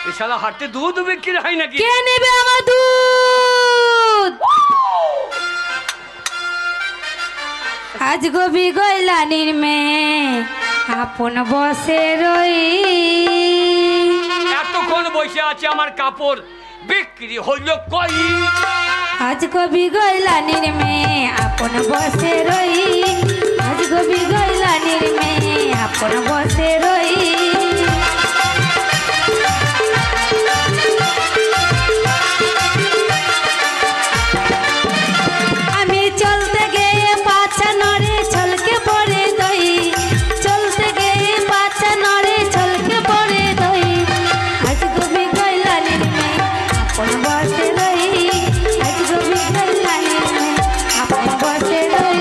এ শালা হাটে দুধ বিক্রি হয় নাকি? কে নেবে আমার দুধ? আজ গবি গইলানির মেয়ে আপন বসে রই। এতক্ষণ বসে আছে আমার কাপড় বিক্রি হইল কই? আজ গবি গইলানির মেয়ে আপন বসে রই। আজ গবি গইলানির মেয়ে আপন বসে রই। আমি চলতে গিয়ে পাছা নড়ে ছলকে পড়ে দই। চলতে গিয়ে পাছা নড়ে ছলকে পড়ে দই। আজ গবি গইলানির মেয়ে আপন বসে রই। আজ গবি গইলানির মেয়ে আপন বসে রই।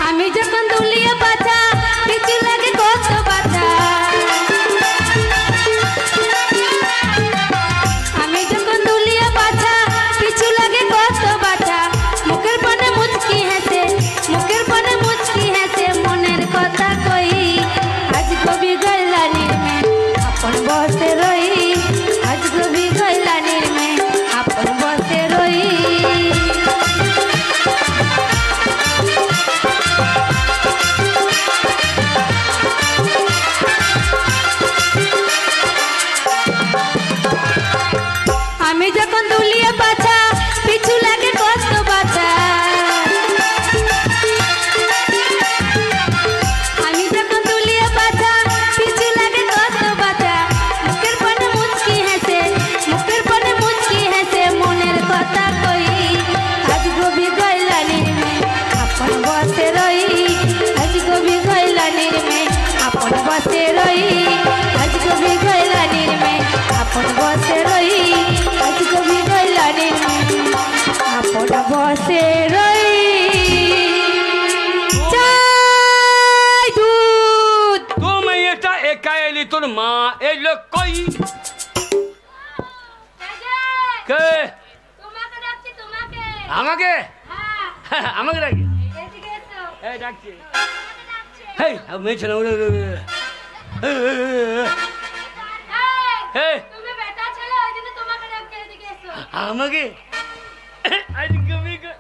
আমি যখন দুলিয়ে বাঁচা পিছু লাগে কত বাঁচা। আমি যখন দুলিয়ে বাঁচা পিছু লাগে কত বাঁচা। মুখের পানে মুচকি হেসে, মুখের পানে মুচকি হেসে মনের কথা কই। আজ কবি গইলানির মেয়ে আপন বসে রই। আজ কবি গইলানির মেয়ে আপন বসে রই। আমি যখন দুলিয়ে বাঁচা পিছু লাগে কত বাঁচা। আমি যখন দুলিয়ে বাঁচা পিছু লাগে কত বাঁচা। মুখের মা এলো কই কে আমাকে আমাকে ডাকি এই ডাকছি হেই মেয়ে ছেলে আমাকে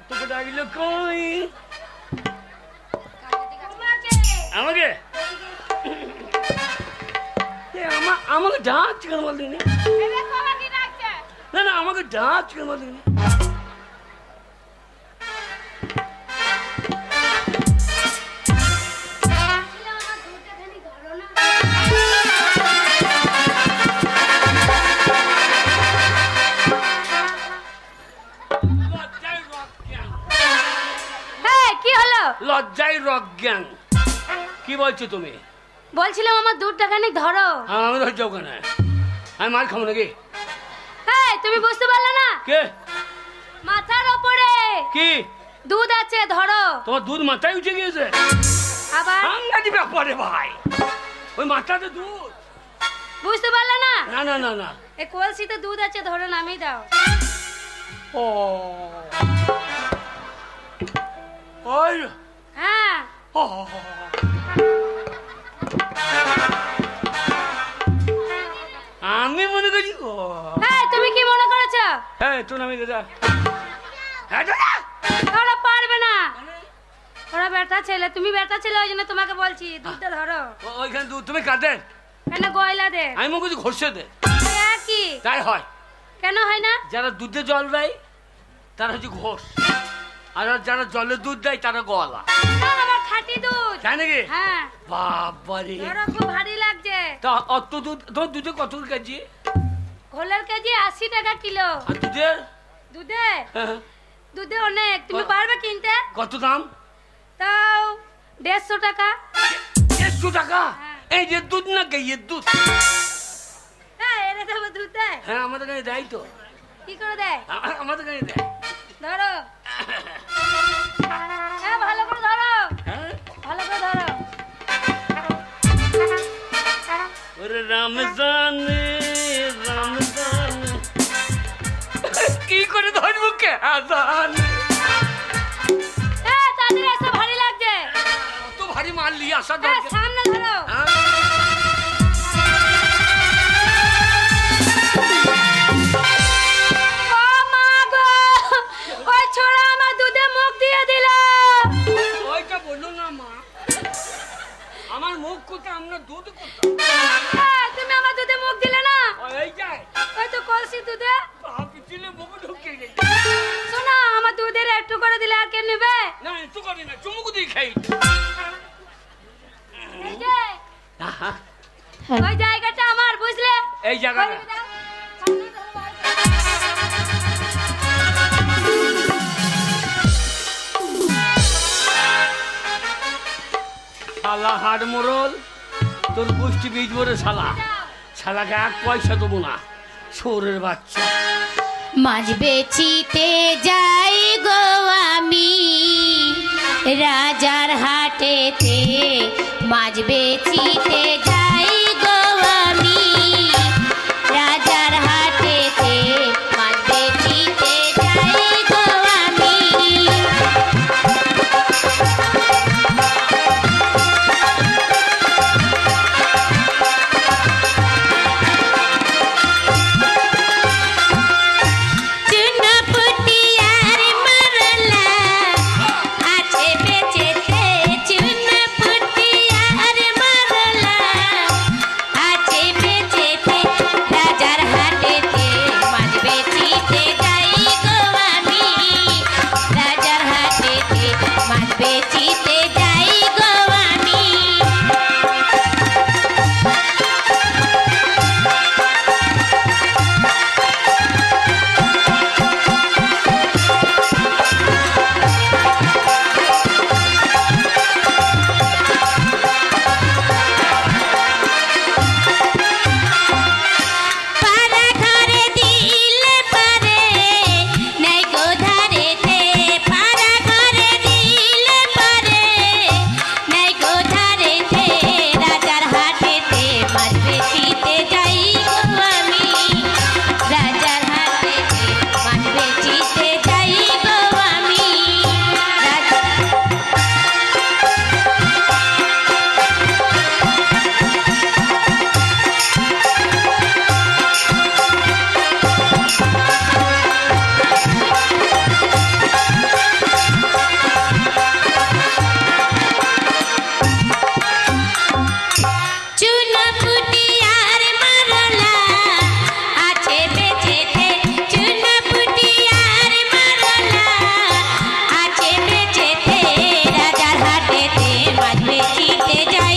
তোকে ডাকলো কই আমাকে আমাকে ডাকছে কেন বলতে না না আমাকে ডাকছে কেন বলতে লজ্জায় রজ্ঞান কি বলছো তুমি বলছিলাম আমার দুধটা খানি ধরো আমি ধরছো ওখানে আমি মার খাবো নাকি তুমি বুঝতে পারলে না কে মাথার উপরে কি দুধ আছে ধরো তোমার দুধ মাথায় উঠে গিয়েছে আবার সাংঘাতিক ব্যাপারে ভাই ওই মাথাতে দুধ বুঝতে পারলে না না না না না এই কলসিতে দুধ আছে ধরো নামিয়ে দাও ও ওই হ্যাঁ আমি মনে করছি তুমি কি মনে করেছো তুই নামি দাদা ওরা পারবে না ওরা বেটা ছেলে তুমি বেটা ছেলে ওই জন্য তোমাকে বলছি দুধটা ধরো ওইখানে দুধ তুমি কাঁদেন কেন গয়লা দে আমি মনে করছি ঘষে দে কি তাই হয় কেন হয় না যারা দুধে জল দেয় তারা হচ্ছে ঘোষ আর যারা জলে দুধ দেয় তারা গলা আমার খাঁটি দুধ তাই নাকি হ্যাঁ বাবারে ধরো খুব ভারী লাগছে তা অত দুধ তোমার দুধে কত কেজি ঘোলের কেজি 80 টাকা কিলো আর দুধের দুধে দুধে অনেক তুমি পারবে কিনতে কত দাম তাও 150 টাকা 150 টাকা এই যে দুধ না গাইয়ের দুধ এনে দেবো দুধ দেয় হ্যাঁ আমাদের কাছে দেয় তো কি করে দেয় আমাদের কাছে দেয় ধরো ভালো করে ধরো ভালো করে ধরো ওরে রমজান রমজান কি করে ধরবো কে আজান তাদের এসে ভারী লাগছে কত ভারী মাল নিয়ে আসা দরকার সামনে ধরো ওই ছোড়া আমার দুধে মুখ দিয়ে দিল ওইটা বললো না মা আমার মুখ কোথায় আমরা দুধ কোথায় তুমি আমার দুধে মুখ দিলে না এই যায় ওই তো কলসি দুধে পিছলে মুখ ঢুকে গেছে শোনা আমার দুধের একটু করে দিলে আর কে নেবে না একটু করি না চুমুক দিয়ে খাই ওই জায়গাটা আমার বুঝলে এই জায়গাটা শালা হাড় মোড়ল তোর গোষ্ঠী বীজ বলে শালা শালাকে 1 পয়সা দেবো না শোরের বাচ্চা মাছ বেচিতে যাই গো আমি রাজার হাটেতে মাছ বেচিতে যাই গো আমি রাজার হাটেতে মাছ বেচিতে যাই গো আমি বেচিতে যাই